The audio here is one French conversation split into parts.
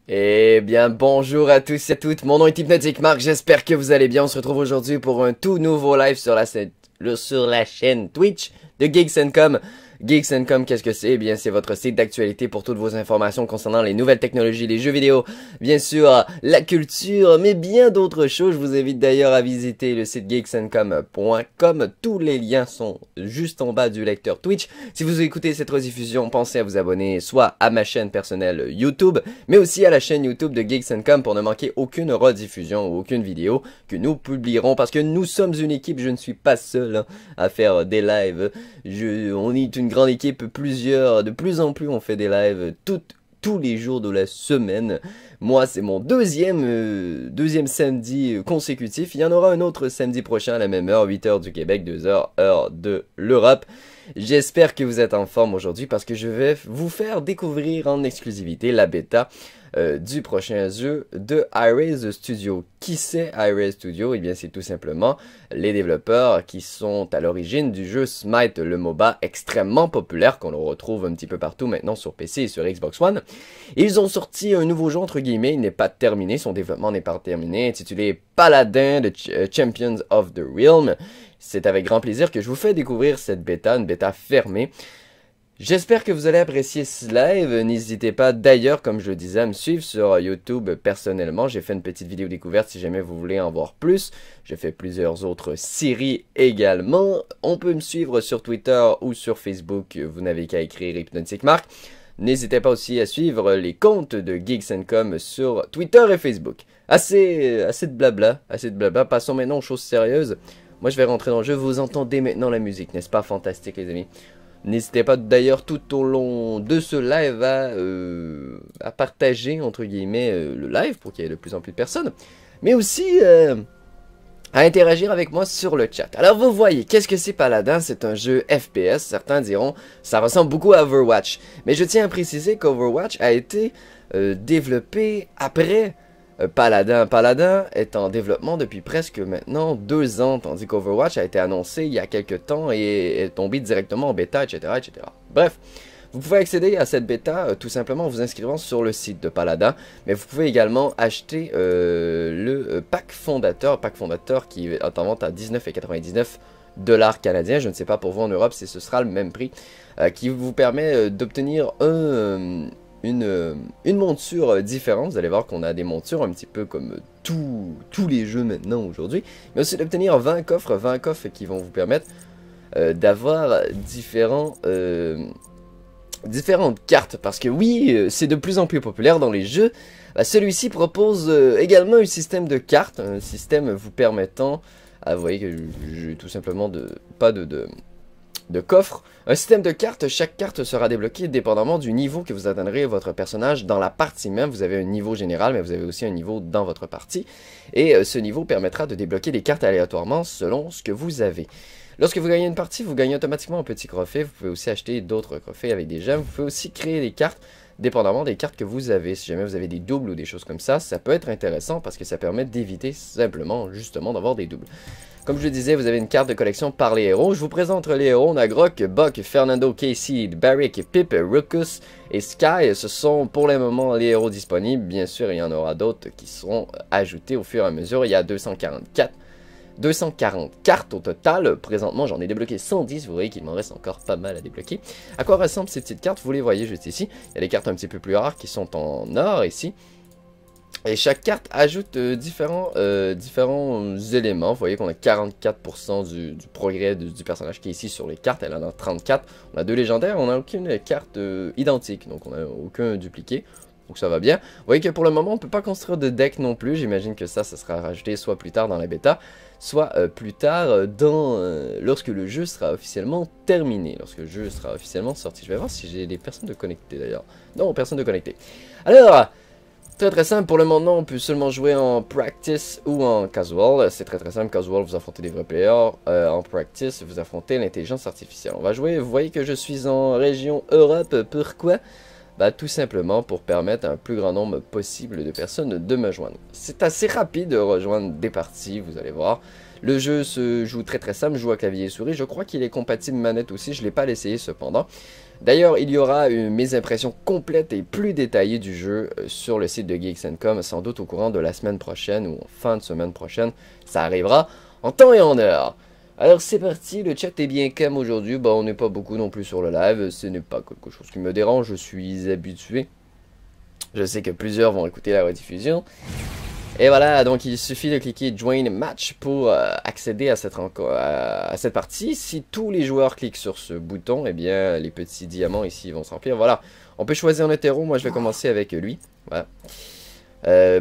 Eh bien, bonjour à tous et à toutes, mon nom est Hypnotic Mark, j'espère que vous allez bien. On se retrouve aujourd'hui pour un tout nouveau live sur la chaîne Twitch de Geeks & Com. Geeks & Com, qu'est-ce que c'est? Eh bien, c'est votre site d'actualité pour toutes vos informations concernant les nouvelles technologies, les jeux vidéo, bien sûr, la culture, mais bien d'autres choses. Je vous invite d'ailleurs à visiter le site geeksandcom.com. Tous les liens sont juste en bas du lecteur Twitch. Si vous écoutez cette rediffusion, pensez à vous abonner soit à ma chaîne personnelle YouTube, mais aussi à la chaîne YouTube de Geeks & Com pour ne manquer aucune rediffusion ou aucune vidéo que nous publierons, parce que nous sommes une équipe, je ne suis pas seul à faire des lives. On est une grande équipe, de plus en plus on fait des lives tous les jours de la semaine. Moi, c'est mon deuxième samedi consécutif. Il y en aura un autre samedi prochain à la même heure, 8h du Québec, 2h, heure de l'Europe. J'espère que vous êtes en forme aujourd'hui parce que je vais vous faire découvrir en exclusivité la bêta du prochain jeu de iRaise Studio. Qui c'est iRaise Studio? Eh bien, c'est tout simplement les développeurs qui sont à l'origine du jeu Smite, le MOBA extrêmement populaire qu'on retrouve un petit peu partout maintenant sur PC et sur Xbox One. Ils ont sorti un nouveau jeu entre guillemets, il n'est pas terminé, son développement n'est pas terminé, intitulé Paladin The Champions of the Realm. C'est avec grand plaisir que je vous fais découvrir cette bêta, une bêta fermée. J'espère que vous allez apprécier ce live. N'hésitez pas d'ailleurs, comme je le disais, à me suivre sur YouTube personnellement. J'ai fait une petite vidéo découverte si jamais vous voulez en voir plus. J'ai fait plusieurs autres séries également. On peut me suivre sur Twitter ou sur Facebook. Vous n'avez qu'à écrire Hypnotic Mark. N'hésitez pas aussi à suivre les comptes de Geeks & Com sur Twitter et Facebook. Assez de blabla, Passons maintenant aux choses sérieuses. Moi, je vais rentrer dans le jeu. Vous entendez maintenant la musique, n'est-ce pas fantastique, les amis? N'hésitez pas d'ailleurs tout au long de ce live à partager, entre guillemets, le live pour qu'il y ait de plus en plus de personnes. Mais aussi à interagir avec moi sur le chat. Alors vous voyez, qu'est-ce que c'est Paladin? C'est un jeu FPS, certains diront, ça ressemble beaucoup à Overwatch. Mais je tiens à préciser qu'Overwatch a été développé après Paladin. Paladin est en développement depuis presque maintenant 2 ans, tandis qu'Overwatch a été annoncé il y a quelques temps et est tombé directement en bêta, etc. etc. Bref, vous pouvez accéder à cette bêta tout simplement en vous inscrivant sur le site de Paladin, mais vous pouvez également acheter le pack fondateur qui est en vente à 19,99 $ canadiens. Je ne sais pas pour vous en Europe si ce sera le même prix, qui vous permet d'obtenir une monture différente. Vous allez voir qu'on a des montures un petit peu comme tous les jeux maintenant aujourd'hui, mais aussi d'obtenir 20 coffres qui vont vous permettre d'avoir différentes cartes, parce que oui, c'est de plus en plus populaire dans les jeux. Celui-ci propose également un système de cartes, un système vous permettant, vous voyez que j'ai tout simplement pas de coffre. Un système de cartes, chaque carte sera débloquée dépendamment du niveau que vous atteindrez votre personnage dans la partie même. Vous avez un niveau général, mais vous avez aussi un niveau dans votre partie. Et ce niveau permettra de débloquer des cartes aléatoirement selon ce que vous avez. Lorsque vous gagnez une partie, vous gagnez automatiquement un petit trophée. Vous pouvez aussi acheter d'autres trophées avec des gemmes. Vous pouvez aussi créer des cartes dépendamment des cartes que vous avez. Si jamais vous avez des doubles ou des choses comme ça peut être intéressant parce que ça permet d'éviter simplement justement d'avoir des doubles. Comme je le disais, vous avez une carte de collection par les héros. Je vous présente les héros. On a Grok, Buck, Fernando, Casey, Barrick, Pip, Ruckus et Sky. Ce sont pour le moment les héros disponibles. Bien sûr, il y en aura d'autres qui seront ajoutés au fur et à mesure. Il y a 240 cartes au total. Présentement, j'en ai débloqué 110. Vous voyez qu'il m'en reste encore pas mal à débloquer. À quoi ressemblent ces petites cartes? Vous les voyez juste ici. Il y a des cartes un petit peu plus rares qui sont en or ici. Et chaque carte ajoute différents éléments. Vous voyez qu'on a 44% du progrès du personnage qui est ici sur les cartes. Elle en a 34. On a 2 légendaires. On n'a aucune carte identique. Donc on n'a aucun dupliqué. Donc ça va bien. Vous voyez que pour le moment on ne peut pas construire de deck non plus. J'imagine que ça sera rajouté soit plus tard dans la bêta, soit plus tard lorsque le jeu sera officiellement terminé. Lorsque le jeu sera officiellement sorti. Je vais voir si j'ai des personnes de connectées d'ailleurs. Non, personne de connectées. Alors, très simple, pour le moment on peut seulement jouer en practice ou en casual. C'est très simple, casual vous affrontez des vrais players, en practice vous affrontez l'intelligence artificielle. On va jouer, vous voyez que je suis en région Europe, pourquoi? Tout simplement pour permettre à un plus grand nombre possible de personnes de me joindre. C'est assez rapide de rejoindre des parties, vous allez voir. Le jeu se joue très très simple, joue à clavier et souris. Je crois qu'il est compatible manette aussi, je ne l'ai pas essayé cependant. D'ailleurs, il y aura mes impressions complètes et plus détaillées du jeu sur le site de Geeks & Com, sans doute au courant de la semaine prochaine ou en fin de semaine prochaine. Ça arrivera en temps et en heure. Alors c'est parti, le chat est bien calme aujourd'hui. Bon, on n'est pas beaucoup non plus sur le live, ce n'est pas quelque chose qui me dérange, je suis habitué. Je sais que plusieurs vont écouter la rediffusion. Et voilà, donc il suffit de cliquer Join Match pour accéder à cette partie. Si tous les joueurs cliquent sur ce bouton, eh bien les petits diamants ici vont s'emplir. Voilà, on peut choisir un hétéro, moi je vais commencer avec lui. Voilà.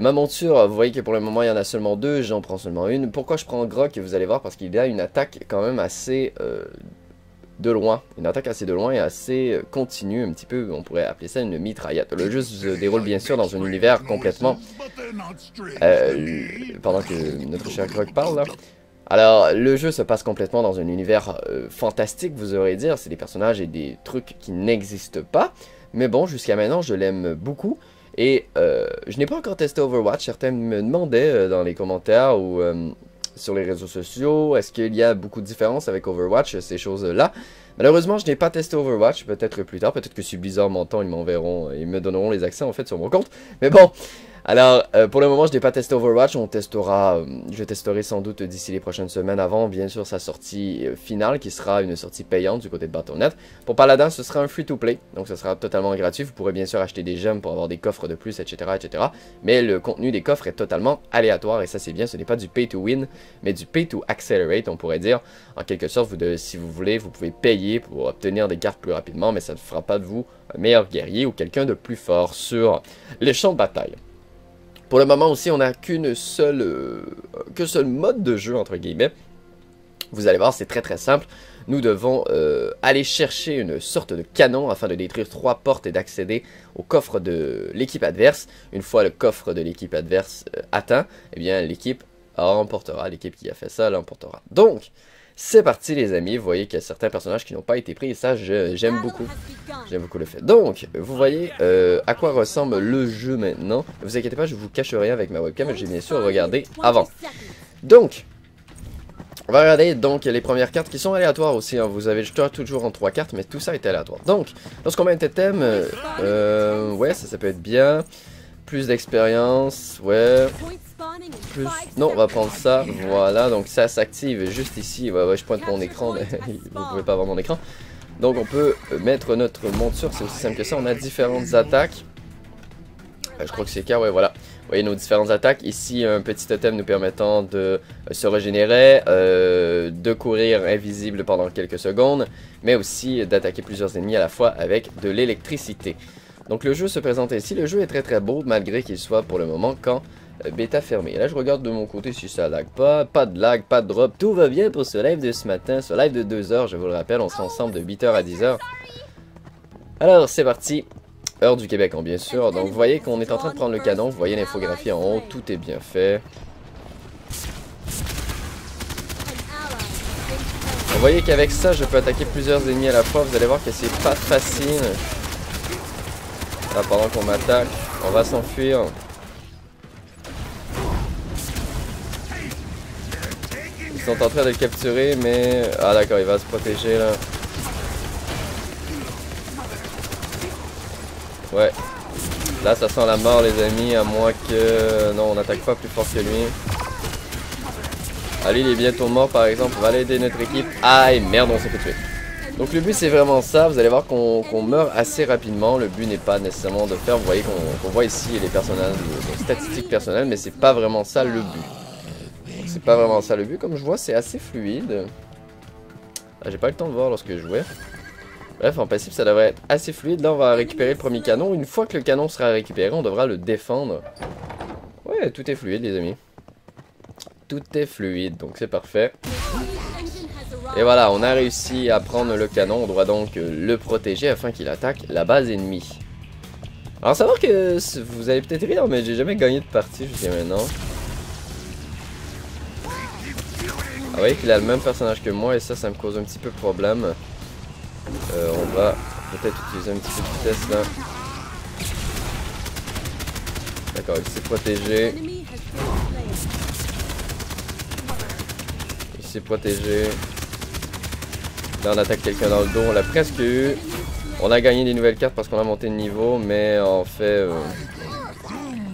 Ma monture, vous voyez que pour le moment il y en a seulement deux, j'en prends seulement une. Pourquoi je prends Grok, vous allez voir, parce qu'il a une attaque quand même assez de loin. Une attaque assez de loin et assez continue, un petit peu, on pourrait appeler ça une mitraillette. Le jeu se déroule bien sûr dans un univers complètement... pendant que notre cher Grok parle là. Alors, le jeu se passe complètement dans un univers fantastique, vous aurez dire. C'est des personnages et des trucs qui n'existent pas. Mais bon, jusqu'à maintenant, je l'aime beaucoup. Et je n'ai pas encore testé Overwatch. Certains me demandaient dans les commentaires ou sur les réseaux sociaux, est-ce qu'il y a beaucoup de différences avec Overwatch, ces choses-là. Malheureusement, je n'ai pas testé Overwatch, peut-être plus tard, peut-être que si Blizzard m'entend, ils m'enverront, ils me donneront les accès en fait sur mon compte. Mais bon, alors pour le moment, je n'ai pas testé Overwatch, je testerai sans doute d'ici les prochaines semaines avant, bien sûr, sa sortie finale, qui sera une sortie payante du côté de Battle.net. Pour Paladin, ce sera un free-to-play, donc ce sera totalement gratuit, vous pourrez bien sûr acheter des gemmes pour avoir des coffres de plus, etc., etc. Mais le contenu des coffres est totalement aléatoire, et ça c'est bien, ce n'est pas du pay-to-win, mais du pay-to-accelerate, on pourrait dire. En quelque sorte, si vous voulez, vous pouvez payer pour obtenir des cartes plus rapidement, mais ça ne fera pas de vous un meilleur guerrier ou quelqu'un de plus fort sur les champs de bataille. Pour le moment aussi, on n'a qu'un seul mode de jeu, entre guillemets. Vous allez voir, c'est très très simple. Nous devons aller chercher une sorte de canon afin de détruire 3 portes et d'accéder au coffre de l'équipe adverse. Une fois le coffre de l'équipe adverse atteint, eh bien l'équipe remportera. L'équipe qui a fait ça l'emportera. Donc, c'est parti les amis, vous voyez qu'il y a certains personnages qui n'ont pas été pris et ça j'aime beaucoup. J'aime beaucoup le fait. Donc, vous voyez à quoi ressemble le jeu maintenant. Ne vous inquiétez pas, je vous cache rien avec ma webcam, j'ai bien sûr regardé avant. Donc, on va regarder donc les premières cartes qui sont aléatoires aussi. Hein. Vous avez toujours en 3 cartes, mais tout ça est aléatoire. Donc, lorsqu'on met un totem, ouais, ça peut être bien. Plus d'expérience, ouais. Plus... Non, on va prendre ça, voilà, donc ça s'active juste ici, ouais, je pointe mon écran, mais vous pouvez pas voir mon écran. Donc on peut mettre notre monture, c'est aussi simple que ça, on a différentes attaques. Je crois que c'est car, ouais, voilà. Vous voyez nos différentes attaques, ici un petit totem nous permettant de se régénérer, de courir invisible pendant quelques secondes, mais aussi d'attaquer plusieurs ennemis à la fois avec de l'électricité. Donc le jeu se présente ainsi, le jeu est très très beau, malgré qu'il soit pour le moment qu'en bêta fermée. Là je regarde de mon côté si ça lag pas, pas de lag, pas de drop, tout va bien pour ce live de ce matin, ce live de 2 heures, je vous le rappelle, on sera ensemble de 8h à 10h. Alors c'est parti, heure du Québec bien sûr, donc vous voyez qu'on est en train de prendre le canon, vous voyez l'infographie en haut, tout est bien fait. Vous voyez qu'avec ça je peux attaquer plusieurs ennemis à la fois, vous allez voir que c'est pas facile. Là pendant qu'on m'attaque, on va s'enfuir. Ils sont en train de le capturer, mais... Ah d'accord, il va se protéger là. Ouais. Là, ça sent la mort les amis, à moins que... Non, on n'attaque pas plus fort que lui. Ah lui, il est bientôt mort par exemple, on va aller aider notre équipe. Aïe, merde, on s'est fait tuer. Donc le but c'est vraiment ça, vous allez voir qu'on meurt assez rapidement. Le but n'est pas nécessairement de faire, vous voyez qu'on voit ici les personnages, les statistiques personnelles, mais c'est pas vraiment ça le but. C'est pas vraiment ça le but, comme je vois c'est assez fluide. Ah, j'ai pas eu le temps de voir lorsque je jouais. Bref, en principe ça devrait être assez fluide. Là on va récupérer le premier canon. Une fois que le canon sera récupéré, on devra le défendre. Ouais, tout est fluide les amis. Tout est fluide, donc c'est parfait. Et voilà, on a réussi à prendre le canon. On doit donc le protéger afin qu'il attaque la base ennemie. Alors savoir que vous allez peut-être rire, mais j'ai jamais gagné de partie jusqu'à maintenant. Ah, vous voyez qu'il a le même personnage que moi et ça me cause un petit peu de problème. On va peut-être utiliser un petit peu de vitesse là. D'accord, il s'est protégé. ici protégé. Là on attaque quelqu'un dans le dos, on l'a presque eu. On a gagné des nouvelles cartes parce qu'on a monté de niveau, mais en fait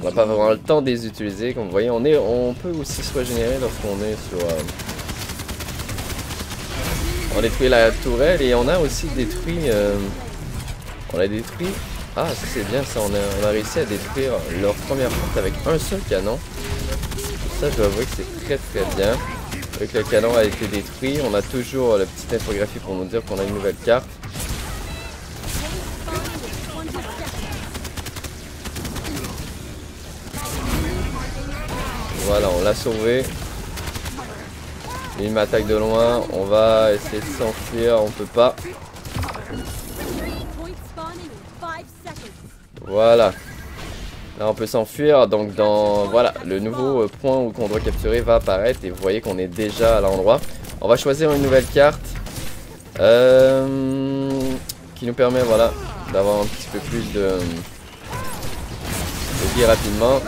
on n'a pas vraiment le temps de les utiliser. Comme vous voyez, on peut aussi se régénérer lorsqu'on est sur... on détruit la tourelle et on a aussi détruit... on a détruit... Ah, ça c'est bien ça, on a réussi à détruire leur première porte avec un seul canon. Ça je dois avouer que c'est très très bien. Avec le canon a été détruit, on a toujours la petite infographie pour nous dire qu'on a une nouvelle carte. Voilà, on l'a sauvé. Il m'attaque de loin, on va essayer de s'enfuir, on peut pas. Voilà. Là on peut s'enfuir, donc voilà, le nouveau point qu'on doit capturer va apparaître et vous voyez qu'on est déjà à l'endroit. On va choisir une nouvelle carte qui nous permet, voilà, d'avoir un petit peu plus de vie rapidement.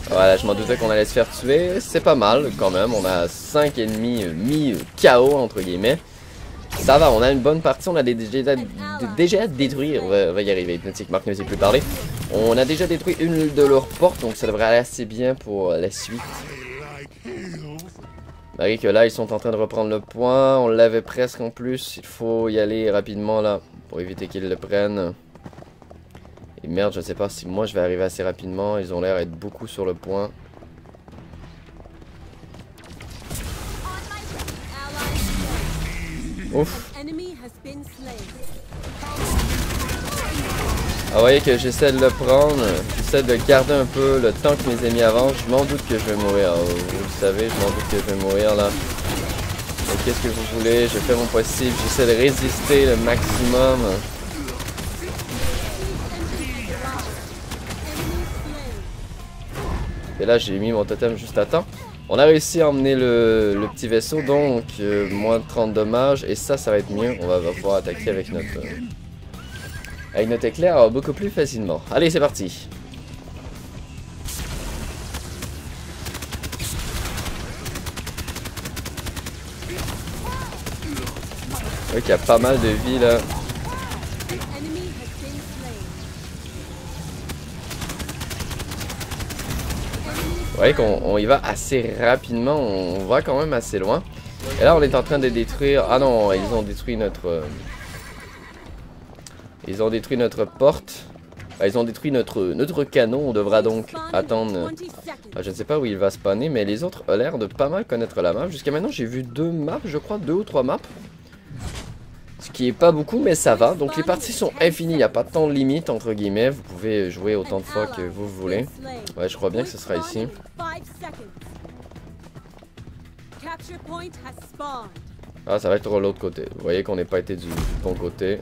Voilà, je m'en doutais qu'on allait se faire tuer, c'est pas mal quand même, on a 5 ennemis mis KO entre guillemets. Ça va, on a une bonne partie, on a déjà détruit, on va y arriver, Hypnotic Mark ne sait plus parler. On a déjà détruit une de leurs portes, donc ça devrait aller assez bien pour la suite. Malgré que là, ils sont en train de reprendre le point, on l'avait presque en plus, il faut y aller rapidement là, pour éviter qu'ils le prennent. Et merde, je sais pas si moi je vais arriver assez rapidement, ils ont l'air d'être beaucoup sur le point. Ouf. Ah, vous voyez que j'essaie de le prendre, j'essaie de garder un peu le temps que mes ennemis avancent. Je m'en doute que je vais mourir, vous le savez, je m'en doute que je vais mourir là. Donc qu'est-ce que vous voulez, je fais mon possible, j'essaie de résister le maximum. Et là j'ai mis mon totem juste à temps. On a réussi à emmener le petit vaisseau, donc moins de 30 dommages. Et ça va être mieux. On va pouvoir attaquer avec notre éclair beaucoup plus facilement. Allez, c'est parti. Oui, il y a pas mal de vie là. Vous voyez qu'on y va assez rapidement, on va quand même assez loin. Et là on est en train de détruire... Ah non, ils ont détruit notre... Ils ont détruit notre porte. Enfin, ils ont détruit notre canon, on devra donc attendre... Enfin, je ne sais pas où il va spawner, mais les autres ont l'air de pas mal connaître la map. Jusqu'à maintenant j'ai vu 2 maps, je crois, 2 ou 3 maps. Ce qui est pas beaucoup, mais ça va. Donc les parties sont infinies, il n'y a pas de temps limite entre guillemets. Vous pouvez jouer autant de fois que vous voulez. Ouais, je crois bien que ce sera ici. Ah, ça va être de l'autre côté. Vous voyez qu'on n'est pas été du bon côté.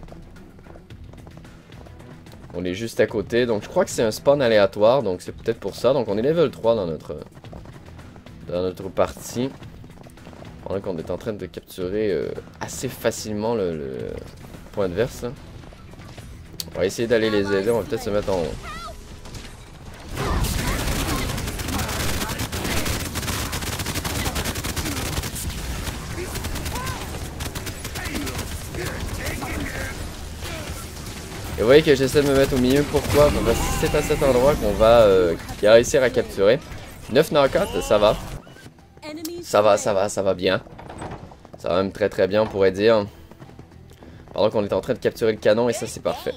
On est juste à côté. Donc je crois que c'est un spawn aléatoire. Donc c'est peut-être pour ça. Donc on est level 3 dans notre partie. Pendant qu'on est en train de capturer assez facilement le point adverse. Là. On va essayer d'aller les aider. On va peut-être se mettre en haut. Et vous voyez que j'essaie de me mettre au milieu. Pourquoi? Parce que c'est à cet endroit qu'on va réussir à capturer. 9 knockouts, ça va. Ça va bien. Ça va même très très bien, on pourrait dire. Pendant qu'on est en train de capturer le canon, et ça c'est parfait.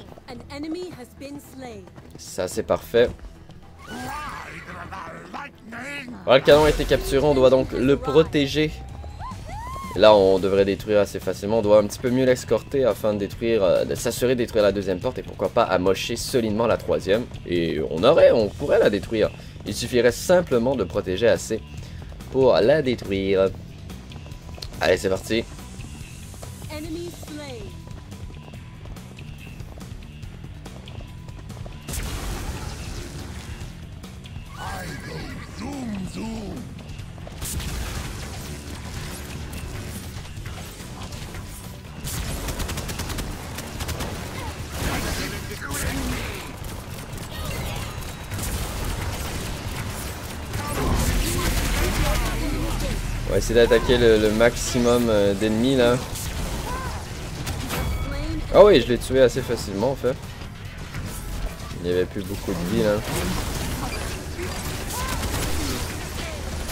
Ça c'est parfait. Voilà, le canon a été capturé, on doit donc le protéger. Et là on devrait détruire assez facilement, on doit un petit peu mieux l'escorter afin de détruire, de s'assurer de détruire la deuxième porte et pourquoi pas amocher solidement la troisième. Et on pourrait la détruire. Il suffirait simplement de protéger assez pour la détruire. Allez, c'est parti. On va essayer d'attaquer le maximum d'ennemis là. Ah oui, je l'ai tué assez facilement en fait. Il n'y avait plus beaucoup de vie là.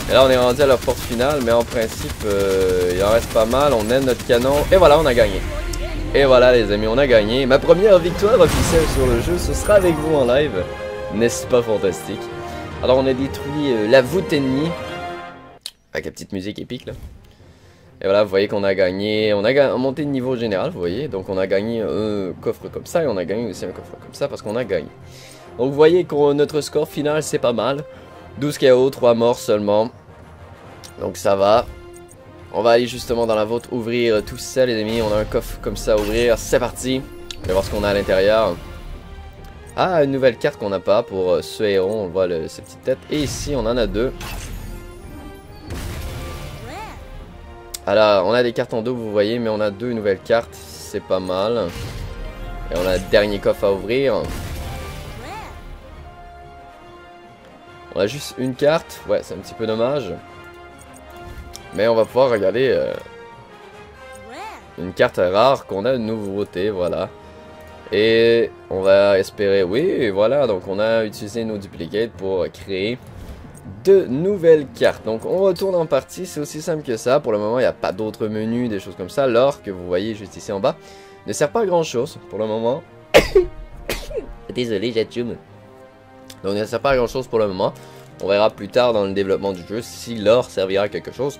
Et là on est rendu à la force finale, mais en principe il en reste pas mal. On aime notre canon et voilà, on a gagné. Et voilà les amis, on a gagné. Ma première victoire officielle sur le jeu, ce sera avec vous en live. N'est-ce pas fantastique? Alors on a détruit la voûte ennemie. Avec la petite musique épique là. Et voilà, vous voyez qu'on a gagné. On a monté de niveau général, vous voyez. Donc on a gagné un coffre comme ça. Et on a gagné aussi un coffre comme ça parce qu'on a gagné. Donc vous voyez que notre score final c'est pas mal. 12 KO, 3 morts seulement. Donc ça va. On va aller justement dans la vôtre ouvrir tout ça les amis. On a un coffre comme ça à ouvrir. C'est parti. On va voir ce qu'on a à l'intérieur. Ah, une nouvelle carte qu'on n'a pas pour ce héros. On voit ses petites têtes. Et ici on en a deux. Alors on a des cartes en dos vous voyez. Mais on a deux nouvelles cartes. C'est pas mal. Et on a le dernier coffre à ouvrir. On a juste une carte. Ouais c'est un petit peu dommage. Mais on va pouvoir regarder une carte rare qu'on a de nouveauté, voilà. Et on va espérer, oui, voilà, donc on a utilisé nos duplicates pour créer de nouvelles cartes. Donc on retourne en partie, c'est aussi simple que ça. Pour le moment, il n'y a pas d'autres menus, des choses comme ça. L'or que vous voyez juste ici en bas ne sert pas à grand chose pour le moment. Désolé, j'attume. Donc il ne sert pas à grand chose pour le moment. On verra plus tard dans le développement du jeu si l'or servira à quelque chose.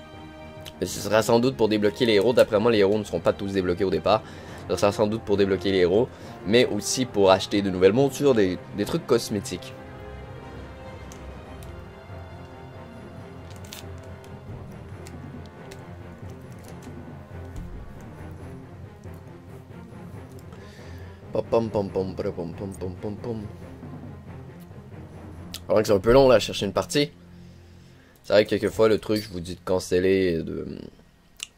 Mais ce sera sans doute pour débloquer les héros. D'après moi, les héros ne seront pas tous débloqués au départ. Ce sera sans doute pour débloquer les héros. Mais aussi pour acheter de nouvelles montures, des trucs cosmétiques. Alors que c'est un peu long là à chercher une partie. C'est vrai que quelquefois le truc je vous dis de canceller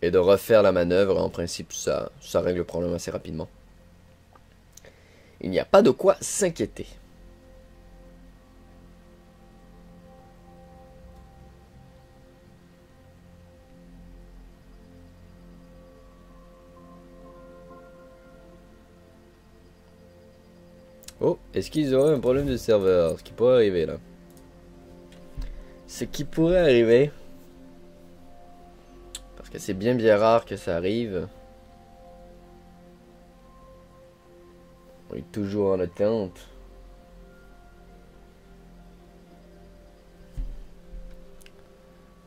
et de refaire la manœuvre. En principe ça règle le problème assez rapidement. Il n'y a pas de quoi s'inquiéter. Oh, est-ce qu'ils auraient un problème de serveur? Ce qui pourrait arriver là. Ce qui pourrait arriver. Parce que c'est bien rare que ça arrive. On est toujours en attente.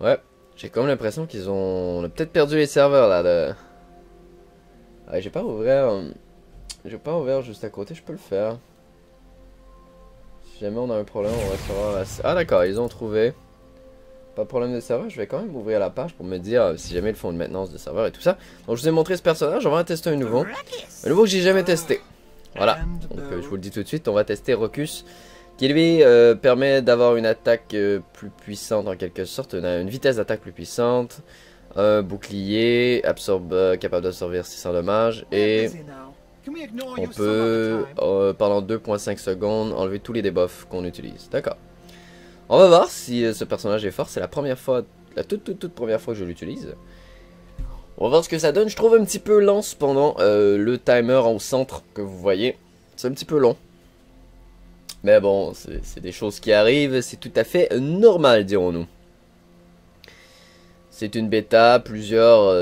Ouais, j'ai comme l'impression qu'ils ont... On a peut-être perdu les serveurs là. Ouais, j'ai pas ouvert... J'ai pas ouvert juste à côté, je peux le faire. Si jamais on a un problème, on restera là. Ah d'accord, ils ont trouvé. Pas de problème de serveur, je vais quand même ouvrir la page pour me dire si jamais ils font une maintenance de serveur et tout ça. Donc je vous ai montré ce personnage, on va en tester un nouveau. Un nouveau que j'ai jamais testé. Voilà, donc je vous le dis tout de suite, on va tester Rocus. Qui lui permet d'avoir une attaque plus puissante en quelque sorte. On a une vitesse d'attaque plus puissante. Un bouclier, capable d'absorber 600 dommages. Et on peut, pendant 2.5 secondes, enlever tous les debuffs qu'on utilise. D'accord. On va voir si ce personnage est fort. C'est la première fois, la toute première fois que je l'utilise. On va voir ce que ça donne. Je trouve un petit peu lent cependant le timer au centre que vous voyez. C'est un petit peu long. Mais bon, c'est des choses qui arrivent. C'est tout à fait normal, dirons-nous. C'est une bêta. Plusieurs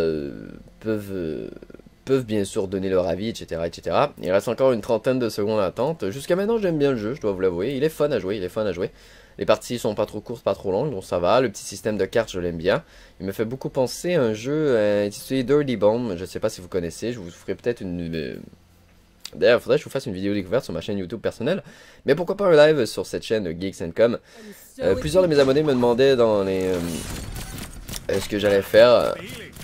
peuvent bien sûr donner leur avis, etc., etc. Il reste encore une trentaine de secondes d'attente. Jusqu'à maintenant, j'aime bien le jeu, je dois vous l'avouer. Il est fun à jouer, il est fun à jouer. Les parties sont pas trop courtes, pas trop longues, donc ça va. Le petit système de cartes, je l'aime bien. Il me fait beaucoup penser à un jeu intitulé Dirty Bomb. Je ne sais pas si vous connaissez, je vous ferai peut-être une... D'ailleurs, il faudrait que je vous fasse une vidéo découverte sur ma chaîne YouTube personnelle. Mais pourquoi pas un live sur cette chaîne Geeks & Com. Plusieurs de mes abonnés me demandaient dans les... ce que j'allais faire.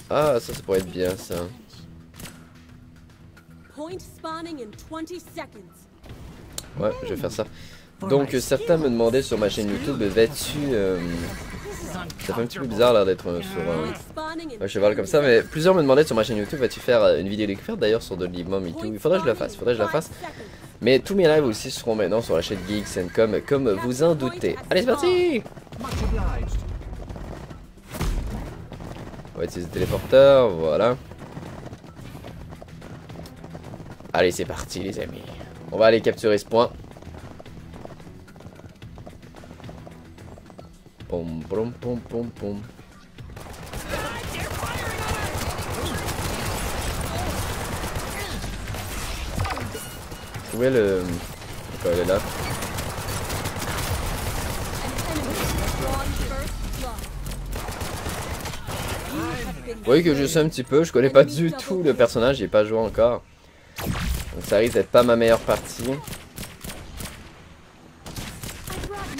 Ah, ça pourrait être bien, ça. Ouais, je vais faire ça. Donc certains me demandaient sur ma chaîne YouTube, vas-tu... ça fait un petit peu bizarre là d'être sur un cheval comme ça, mais plusieurs me demandaient sur ma chaîne YouTube, vas-tu faire une vidéo découverte d'ailleurs sur Dirty Bomb et tout. Il faudrait que je le fasse, Mais tous mes lives aussi seront maintenant sur la chaîne Geeks & Com, comme vous en doutez. Allez, c'est parti! On va utiliser le téléporteur, voilà. Allez, c'est parti les amis. On va aller capturer ce point. Pom pom pom pom pom. Où est le... D'accord, il est là. Vous voyez que je sais un petit peu, je connais pas du tout le personnage, j'ai pas joué encore. Donc ça risque d'être pas ma meilleure partie.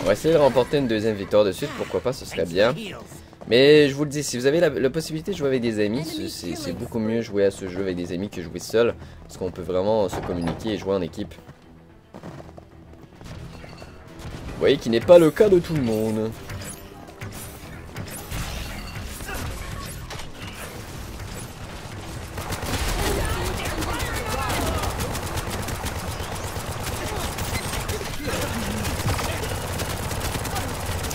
On va essayer de remporter une deuxième victoire de suite, pourquoi pas, ce serait bien. Mais je vous le dis, si vous avez la possibilité de jouer avec des amis, c'est beaucoup mieux jouer à ce jeu avec des amis que jouer seul. Parce qu'on peut vraiment se communiquer et jouer en équipe. Vous voyez qu'il n'est pas le cas de tout le monde.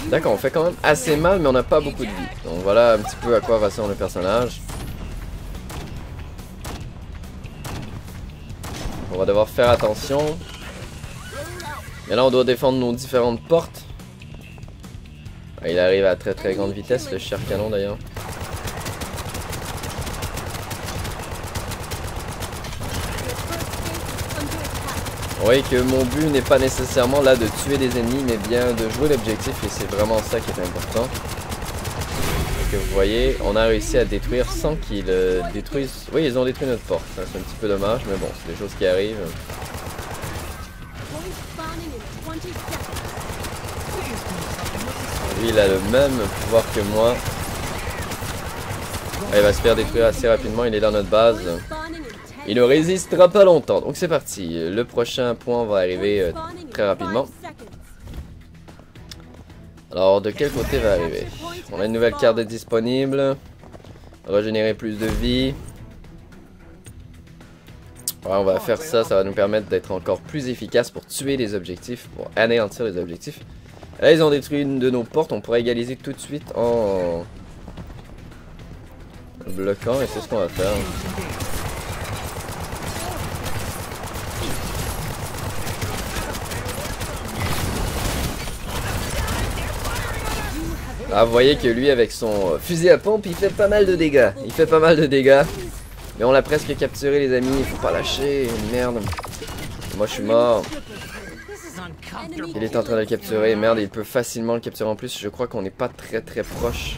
D'accord, on fait quand même assez mal, mais on n'a pas beaucoup de vie. Donc voilà un petit peu à quoi va servir le personnage. On va devoir faire attention. Et là, on doit défendre nos différentes portes. Ah, il arrive à très très grande vitesse, le cher canon d'ailleurs. Vous voyez que mon but n'est pas nécessairement là de tuer des ennemis, mais bien de jouer l'objectif, et c'est vraiment ça qui est important. Et que vous voyez, on a réussi à détruire sans qu'ils détruisent... Oui, ils ont détruit notre porte, c'est un petit peu dommage, mais bon, c'est des choses qui arrivent. Lui, il a le même pouvoir que moi. Il va se faire détruire assez rapidement, il est dans notre base. Il ne résistera pas longtemps, donc c'est parti. Le prochain point va arriver très rapidement. Alors, de quel côté va arriver? On a une nouvelle carte disponible. Régénérer plus de vie. Ouais, on va faire ça, ça va nous permettre d'être encore plus efficace pour tuer les objectifs, pour anéantir les objectifs. Là, ils ont détruit une de nos portes, on pourrait égaliser tout de suite en bloquant, et c'est ce qu'on va faire. Ah, vous voyez que lui, avec son fusil à pompe, il fait pas mal de dégâts. Il fait pas mal de dégâts. Mais on l'a presque capturé, les amis. Il faut pas lâcher. Merde. Moi, je suis mort. Il est en train de le capturer. Merde, il peut facilement le capturer en plus. Je crois qu'on n'est pas très très proche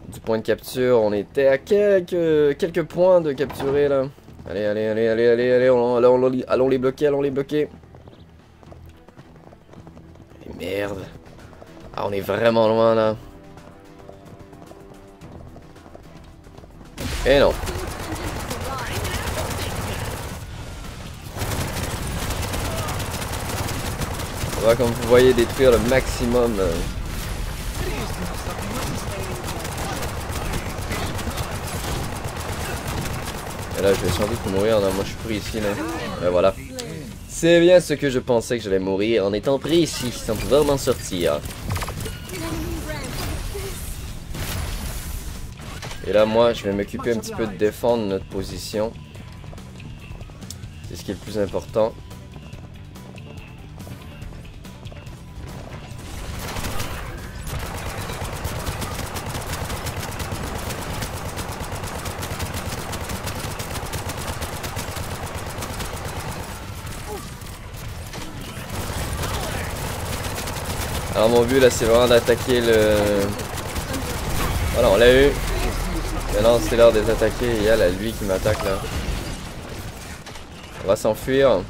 du point de capture. On était à quelques points de capturer là. Allez, allez, allez, allez, allez, allez. Allons les bloquer, allons les bloquer. Et merde. Ah, on est vraiment loin là. Et non. On va, comme vous voyez, détruire le maximum. Et là, je vais sans doute mourir. Non, moi, je suis pris ici là. Et voilà. C'est bien ce que je pensais, que j'allais mourir en étant pris ici, sans pouvoir m'en sortir. Et là, moi, je vais m'occuper un petit peu de défendre notre position. C'est ce qui est le plus important. Alors mon but là, c'est vraiment d'attaquer le... Voilà, on l'a eu. Maintenant c'est l'heure de les attaquer, il y a là, lui qui m'attaque là. On va s'enfuir.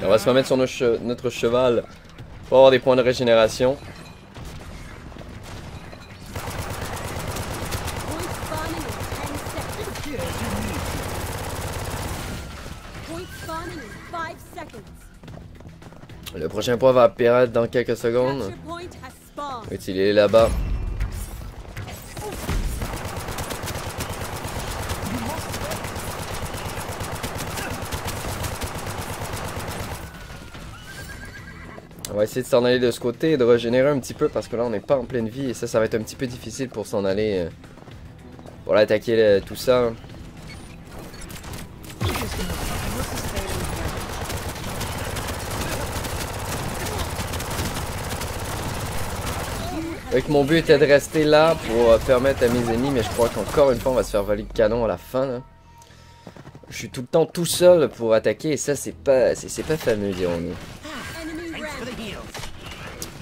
On va se remettre sur notre cheval pour avoir des points de régénération. Le prochain point va apparaître dans quelques secondes. Oui, il est là-bas. On va essayer de s'en aller de ce côté et de régénérer un petit peu parce que là on n'est pas en pleine vie et ça va être un petit peu difficile pour s'en aller. Pour l'attaquer tout ça. Donc mon but était de rester là pour permettre à mes ennemis, mais je crois qu'encore une fois on va se faire voler le canon à la fin là. Je suis tout le temps tout seul pour attaquer et ça c'est pas fameux, dirons-nous.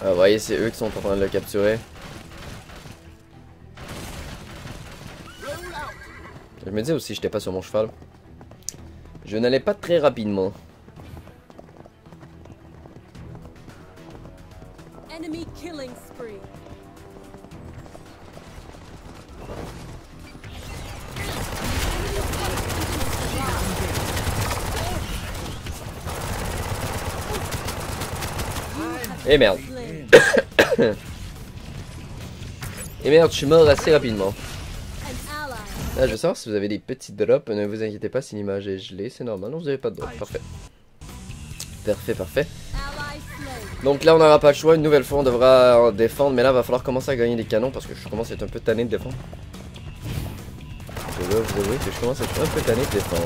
Ah, vous voyez, c'est eux qui sont en train de le capturer. Je me dis aussi que j'étais pas sur mon cheval. Je n'allais pas très rapidement. Enemy killing spree. Et merde. Et merde, je suis mort assez rapidement. Là, je veux savoir si vous avez des petits drops. Ne vous inquiétez pas si l'image est gelée, c'est normal. Non, vous n'avez pas de drop. Parfait. Parfait. Donc là, on n'aura pas le choix. Une nouvelle fois, on devra en défendre. Mais là, il va falloir commencer à gagner des canons parce que je commence à être un peu tanné de défendre. Je dois vous avouer que je commence à être un peu tanné de défendre.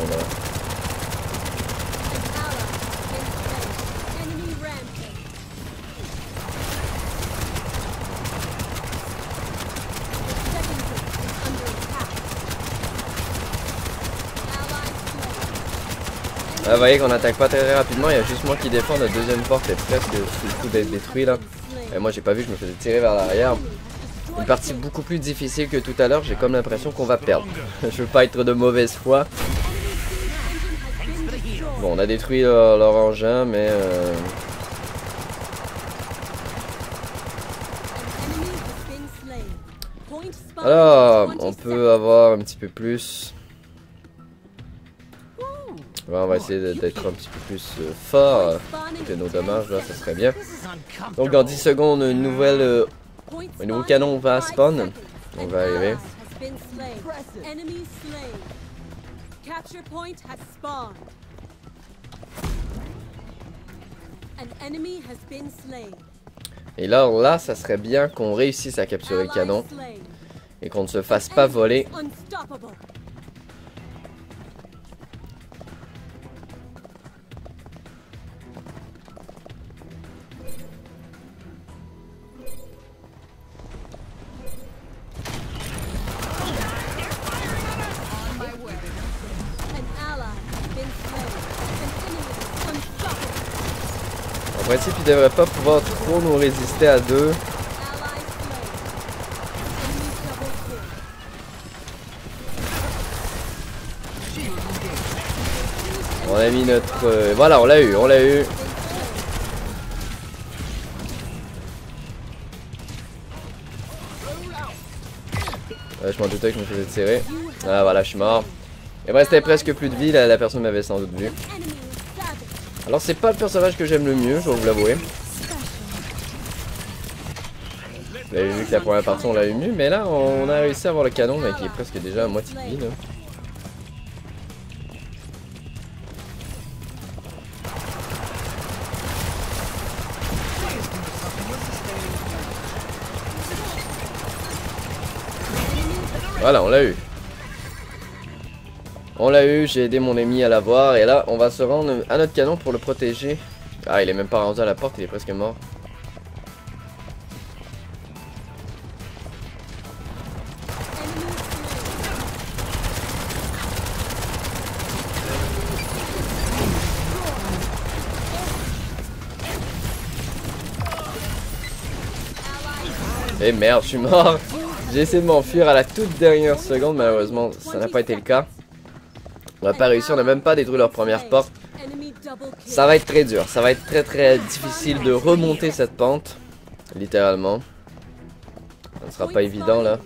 Vous voyez qu'on n'attaque pas très rapidement, il y a juste moi qui défends, notre deuxième porte est presque sous le coup d'être détruit là. Et moi j'ai pas vu, je me faisais tirer vers l'arrière. Une partie beaucoup plus difficile que tout à l'heure, j'ai comme l'impression qu'on va perdre. Je veux pas être de mauvaise foi. Bon, on a détruit leur engin, mais... Alors, on peut avoir un petit peu plus... Ouais, on va essayer d'être un petit peu plus fort de nos dommages, là, ça serait bien. Donc dans 10 secondes, un nouveau canon va spawn. On va arriver. Et là, ça serait bien qu'on réussisse à capturer le canon et qu'on ne se fasse pas voler. En principe, il devrait pas pouvoir trop nous résister à deux. On a mis notre... voilà, on l'a eu. Je m'en doutais que je me faisais tirer. Ah voilà, je suis mort. Il me restait presque plus de vie, la personne m'avait sans doute vu. Alors c'est pas le personnage que j'aime le mieux, je vais vous l'avouer. Vous avez vu que la première partie on l'a eu mieux, mais là on a réussi à avoir le canon mais qui est presque déjà à moitié de vie là. Voilà, on l'a eu. On l'a eu, j'ai aidé mon ami à l'avoir et là on va se rendre à notre canon pour le protéger. Ah, il est même pas rendu à la porte, il est presque mort. Et merde, je suis mort. J'ai essayé de m'enfuir à la toute dernière seconde, malheureusement ça n'a pas été le cas. On n'a pas réussi, on n'a même pas détruit leur première porte. Ça va être très dur, ça va être très difficile de remonter cette pente, littéralement. Ça ne sera pas évident là.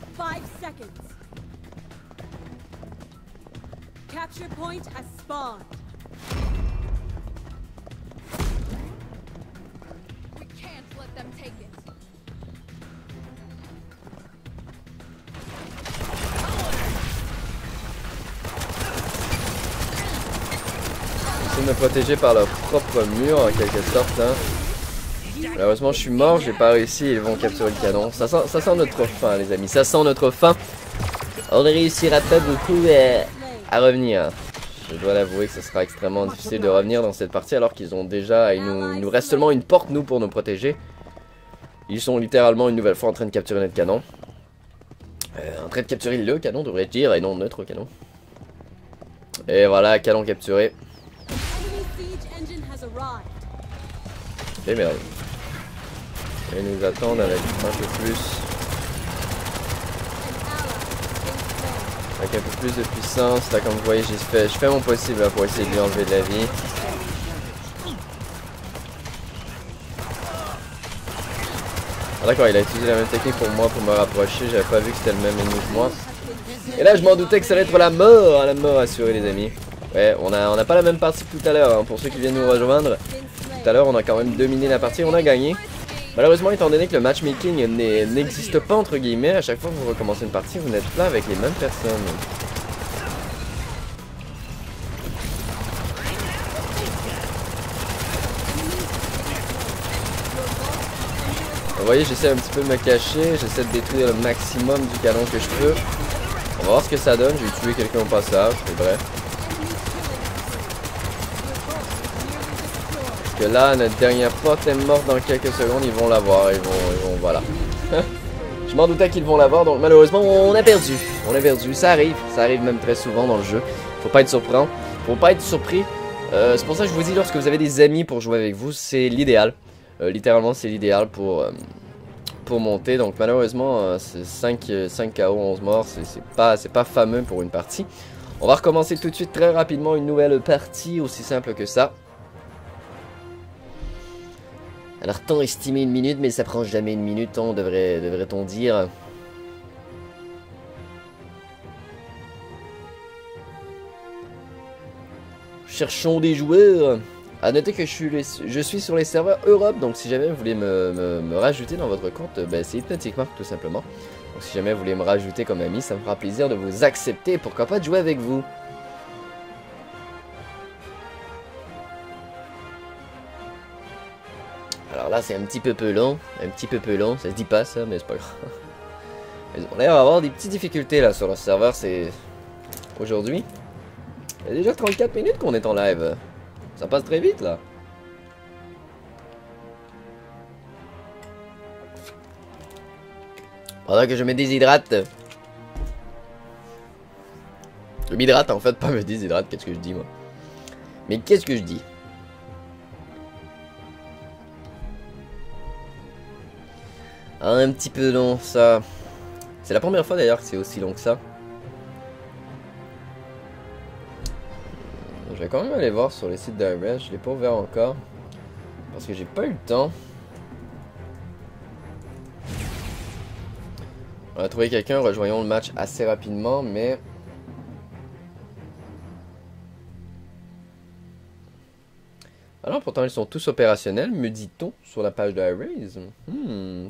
Ils sont protégés par leur propre mur en quelque sorte hein. Malheureusement, je suis mort, j'ai pas réussi. Ils vont capturer le canon. Ça sent notre fin, les amis. Ça sent notre fin. On ne réussira pas beaucoup à revenir. Je dois l'avouer que ce sera extrêmement difficile de revenir dans cette partie alors qu'ils ont déjà... Il nous reste seulement une porte, nous, pour nous protéger. Ils sont littéralement une nouvelle fois en train de capturer notre canon. En train de capturer le canon, devrais-je dire, et non notre canon. Et voilà, canon capturé. Et merde. Et ils nous attendent avec un peu plus... Avec un peu plus de puissance. Là, comme vous voyez, je fais mon possible là, pour essayer de lui enlever de la vie. Ah, d'accord, il a utilisé la même technique pour moi pour me rapprocher. J'avais pas vu que c'était le même ennemi que moi. Et là, je m'en doutais que ça allait être la mort assurée, les amis. Ouais, on a pas la même partie que tout à l'heure, hein, pour ceux qui viennent nous rejoindre. Tout à l'heure, on a quand même dominé la partie, on a gagné. Malheureusement, étant donné que le matchmaking n'existe pas, entre guillemets, à chaque fois que vous recommencez une partie, vous n'êtes pas avec les mêmes personnes. Vous voyez, j'essaie un petit peu de me cacher, j'essaie de détruire le maximum du canon que je peux. On va voir ce que ça donne, j'ai tué quelqu'un au passage, c'est vrai. Parce que là, notre dernière porte est morte dans quelques secondes, ils vont l'avoir, ils vont, voilà. Je m'en doutais qu'ils vont l'avoir, donc malheureusement, on a perdu. On a perdu, ça arrive même très souvent dans le jeu. Faut pas être surpris, c'est pour ça que je vous dis, lorsque vous avez des amis pour jouer avec vous, c'est l'idéal. Littéralement, c'est l'idéal pour monter. Donc malheureusement, c'est 5 KO, 11 morts, c'est pas fameux pour une partie. On va recommencer tout de suite très rapidement une nouvelle partie, aussi simple que ça. Alors, temps estimé 1 minute, mais ça prend jamais 1 minute, hein, devrait-on dire. Cherchons des joueurs. A noter que je suis sur les serveurs Europe, donc si jamais vous voulez me rajouter dans votre compte, ben, c'est Hypnotic Mark tout simplement. Donc si jamais vous voulez me rajouter comme ami, ça me fera plaisir de vous accepter, pourquoi pas de jouer avec vous. Alors là c'est un petit peu long, ça se dit pas ça, mais c'est pas grave. Ils ont l'air d'avoir des petites difficultés là sur leur serveur, c'est... Aujourd'hui. Il y a déjà 34 minutes qu'on est en live. Ça passe très vite là. Pendant que je me déshydrate. Je m'hydrate en fait, pas me déshydrate, qu'est-ce que je dis moi. Mais qu'est-ce que je dis? Un petit peu long ça. C'est la première fois d'ailleurs que c'est aussi long que ça. Je vais quand même aller voir sur les sites d'Iron, je l'ai pas ouvert encore. Parce que j'ai pas eu le temps. On a trouvé quelqu'un, rejoignons le match assez rapidement, mais... Alors pourtant ils sont tous opérationnels, me dit-on, sur la page d'Iron.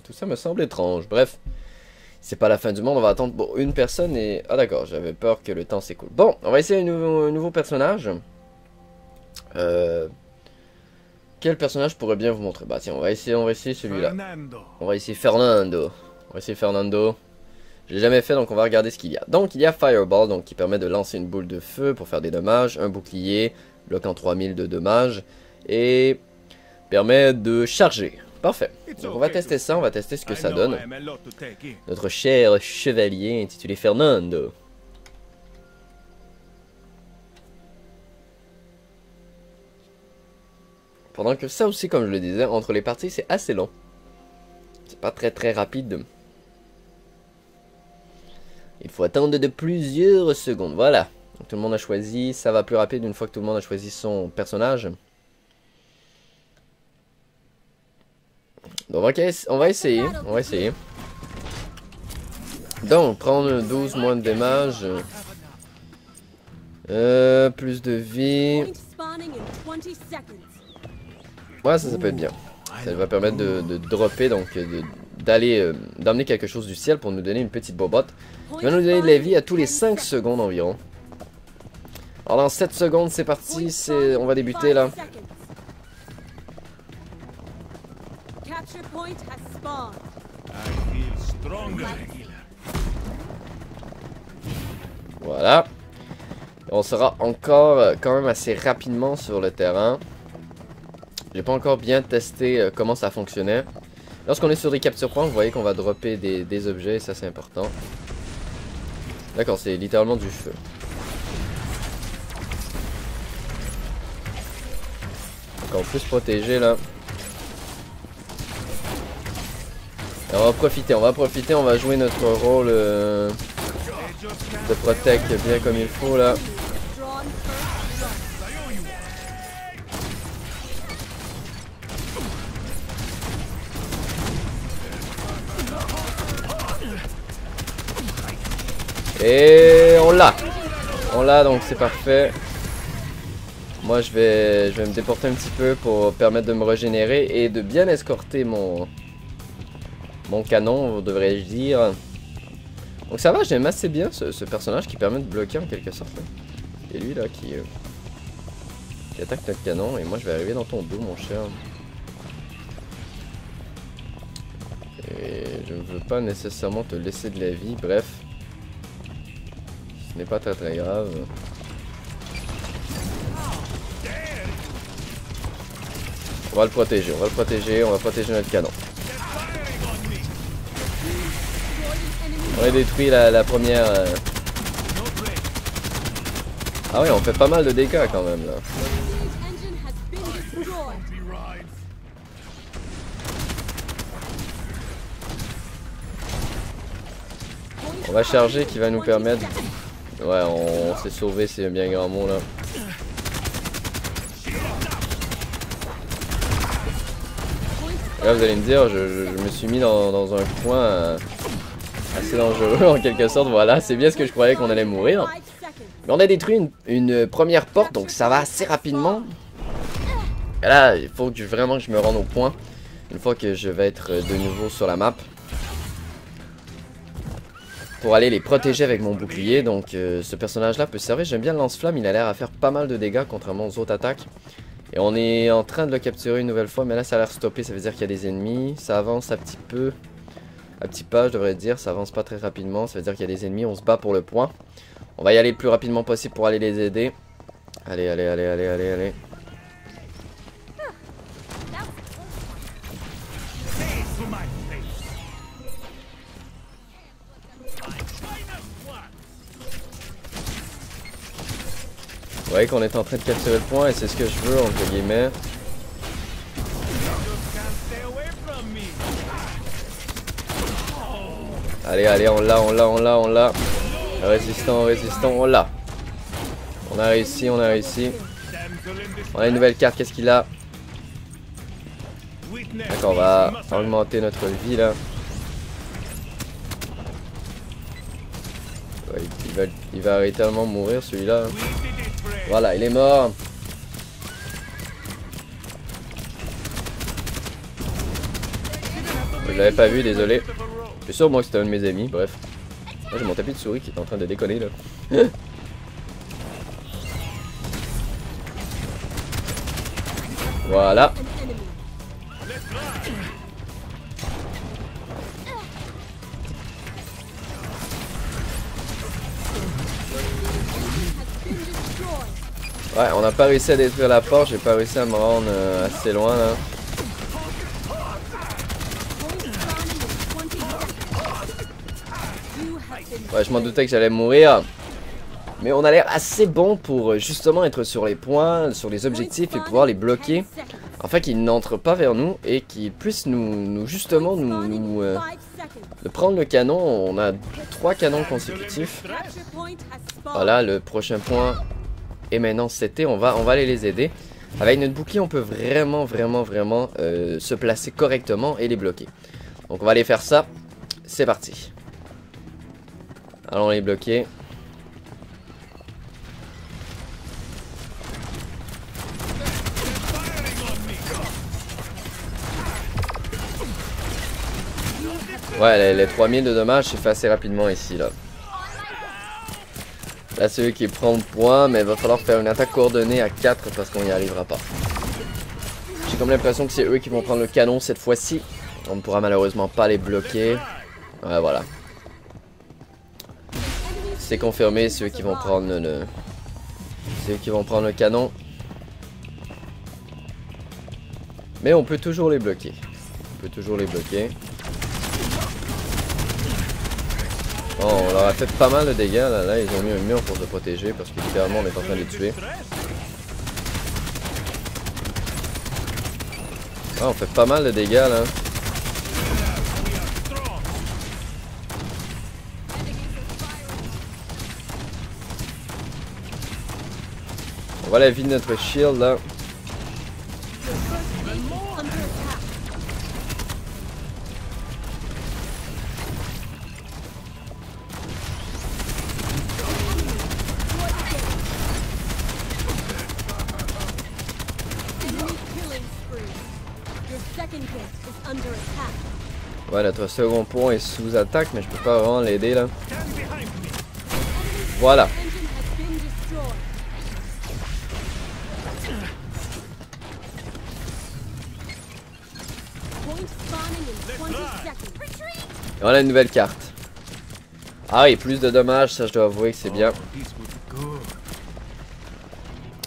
Tout ça me semble étrange, bref. C'est pas la fin du monde, on va attendre pour une personne et... Ah d'accord, j'avais peur que le temps s'écoule. Bon, on va essayer un nouveau personnage. Quel personnage pourrait bien vous montrer? Bah tiens, on va essayer celui-là. On va essayer Fernando. Je l'ai jamais fait, donc on va regarder ce qu'il y a. Donc il y a Fireball, donc qui permet de lancer une boule de feu pour faire des dommages. Un bouclier, bloquant 3000 de dommages. Et permet de charger. Parfait. Donc on va tester ça, on va tester ce que ça donne. Notre cher chevalier intitulé Fernando. Pendant que ça aussi, comme je le disais, entre les parties, c'est assez long. C'est pas très rapide. Il faut attendre de plusieurs secondes. Voilà. Donc, tout le monde a choisi. Ça va plus rapide une fois que tout le monde a choisi son personnage. Donc, on va essayer. Donc, prendre 12 moins de dommages. Plus de vie. Ouais, ça peut être bien. Ça va permettre de dropper, donc d'amener quelque chose du ciel pour nous donner une petite bobotte. Il va nous donner de la vie à tous les 5 secondes environ. Alors dans 7 secondes, c'est parti, on va débuter là. Capture point has spawned. I feel stronger. Voilà. On sera encore quand même assez rapidement sur le terrain. J'ai pas encore bien testé comment ça fonctionnait. Lorsqu'on est sur des capture points, vous voyez qu'on va dropper des objets, ça c'est important. D'accord, c'est littéralement du feu. Donc on peut se protéger là. Et on va profiter, on va jouer notre rôle de protect bien comme il faut là. Drawn first blood. Et on l'a. On l'a, donc c'est parfait. Moi je vais me déporter un petit peu pour permettre de me régénérer et de bien escorter mon canon, devrais-je dire. Donc ça va, j'aime assez bien ce personnage qui permet de bloquer en quelque sorte. Et lui là qui attaque notre canon et moi je vais arriver dans ton dos mon cher. Et je ne veux pas nécessairement te laisser de la vie, bref. Ce n'est pas très très grave. On va le protéger, on va protéger notre canon. On a détruit la première... Ah ouais, on fait pas mal de dégâts quand même là. Engine has been destroyed. On va charger qui va nous permettre... Ouais, on s'est sauvé, c'est un bien grand mot là. Et là vous allez me dire, je me suis mis dans un coin assez dangereux en quelque sorte. Voilà, c'est bien ce que je croyais qu'on allait mourir. 5 seconds. Mais on a détruit une première porte, donc ça va assez rapidement. Et là, il faut que vraiment que je me rende au point. Une fois que je vais être de nouveau sur la map. Pour aller les protéger avec mon bouclier. Donc ce personnage là peut servir. J'aime bien le lance-flamme, il a l'air à faire pas mal de dégâts contrairement aux autres attaques. Et on est en train de le capturer une nouvelle fois. Mais là ça a l'air stoppé, ça veut dire qu'il y a des ennemis. Ça avance un petit peu. Un petit pas je devrais dire, ça avance pas très rapidement. Ça veut dire qu'il y a des ennemis, on se bat pour le point. On va y aller le plus rapidement possible pour aller les aider. Allez, allez, allez, allez, allez, allez. Vous voyez qu'on est en train de capturer le point et c'est ce que je veux entre guillemets. Allez, allez, on l'a, on l'a, on l'a, on l'a. Résistant, résistant, on l'a. On a réussi, on a réussi. On a une nouvelle carte, qu'est-ce qu'il a? D'accord, on va augmenter notre vie là. Ouais, il va littéralement mourir celui-là. Voilà, il est mort. Je l'avais pas vu, désolé. Je suis sûr moi que c'était un de mes amis, bref. Moi j'ai mon tapis de souris qui est en train de déconner là. Voilà. An enemy. Has been destroyed. Ouais, on n'a pas réussi à détruire la porte, j'ai pas réussi à me rendre assez loin là. Point spawning in 20 seconds. You have been Ouais, je m'en doutais que j'allais mourir. Mais on a l'air assez bon pour justement être sur les points, sur les objectifs et pouvoir les bloquer. Afin qu'ils n'entrent pas vers nous et qu'ils puissent justement de prendre le canon. On a 3 canons consécutifs. capture point has spawned. Voilà, le prochain point est maintenant c'était. On va aller les aider. Avec notre bouclier, on peut vraiment se placer correctement et les bloquer. Donc on va aller faire ça. C'est parti. Allons les bloquer. Ouais, les 3000 de dommages, c'est fait assez rapidement ici, là. Là, c'est eux qui prennent point, mais il va falloir faire une attaque coordonnée à 4 parce qu'on n'y arrivera pas. J'ai comme l'impression que c'est eux qui vont prendre le canon cette fois-ci. On ne pourra malheureusement pas les bloquer. Ouais, voilà. C'est confirmé, ceux qui vont prendre ceux qui vont prendre le canon. Mais on peut toujours les bloquer. On peut toujours les bloquer. Bon, on leur a fait pas mal de dégâts. Là, ils ont mis un mur pour se protéger parce que littéralement on est en train de les tuer. Ah, on fait pas mal de dégâts là. On voit la vie de notre shield là. Ouais, notre second point est sous attaque, mais je peux pas vraiment l'aider là. Voilà. Et on a une nouvelle carte. Ah oui, plus de dommages, ça je dois avouer que c'est bien.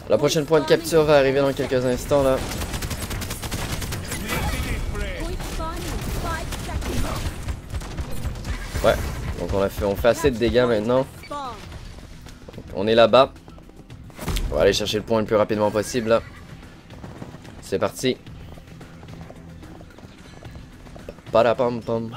La prochaine point de capture va arriver dans quelques instants là. Ouais, donc on fait assez de dégâts maintenant. Donc, on est là-bas. On va aller chercher le point le plus rapidement possible là. C'est parti. Parapam pam.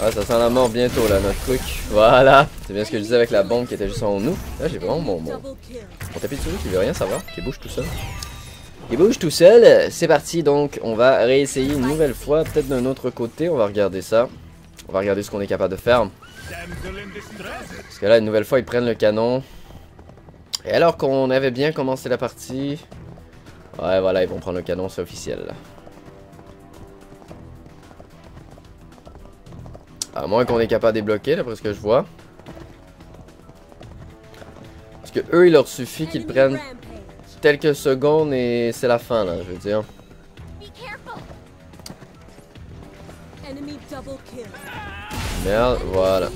Ah, ça sent la mort bientôt là, notre truc. Voilà, c'est bien ce que je disais avec la bombe qui était juste en nous. Là, j'ai vraiment mon tapis de souris qui veut rien savoir, qui bouge tout seul. Il bouge tout seul. C'est parti, donc on va réessayer une nouvelle fois, peut-être d'un autre côté. On va regarder ça. On va regarder ce qu'on est capable de faire. Parce que là, une nouvelle fois, ils prennent le canon. Et alors qu'on avait bien commencé la partie... Ouais, voilà, ils vont prendre le canon, c'est officiel là. À moins qu'on est capable de débloquer, d'après ce que je vois. Parce que eux, il leur suffit qu'ils prennent quelques secondes et c'est la fin, là, je veux dire. Merde, voilà.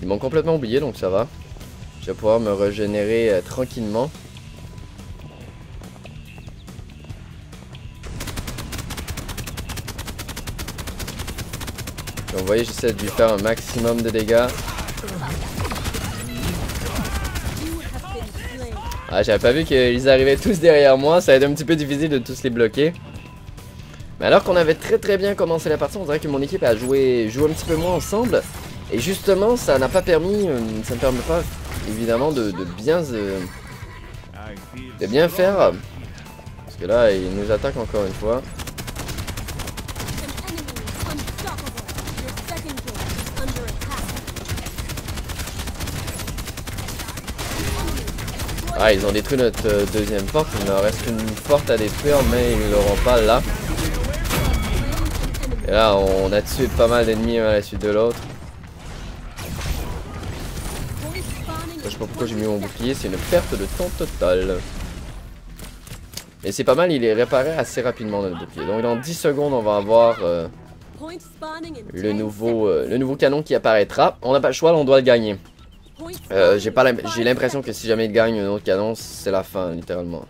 Ils m'ont complètement oublié, donc ça va. Je vais pouvoir me régénérer tranquillement. Donc, vous voyez, j'essaie de lui faire un maximum de dégâts. Ah, j'avais pas vu qu'ils arrivaient tous derrière moi. Ça a été un petit peu difficile de tous les bloquer. Mais alors qu'on avait très bien commencé la partie, on dirait que mon équipe a joué un petit peu moins ensemble. Et justement, ça n'a pas permis, ça ne permet pas évidemment de bien faire. Parce que là, il nous attaque encore une fois. Ah, ils ont détruit notre deuxième porte. Il leur reste une porte à détruire, mais ils ne l'auront pas là. Et là, on a tué pas mal d'ennemis à la suite de l'autre. Je sais pas pourquoi j'ai mis mon bouclier, c'est une perte de temps totale. Mais c'est pas mal, il est réparé assez rapidement notre bouclier. Donc dans 10 secondes, on va avoir le nouveau canon qui apparaîtra. On n'a pas le choix, là, on doit le gagner. J'ai l'impression que si jamais il gagne un autre canon, c'est la fin, littéralement.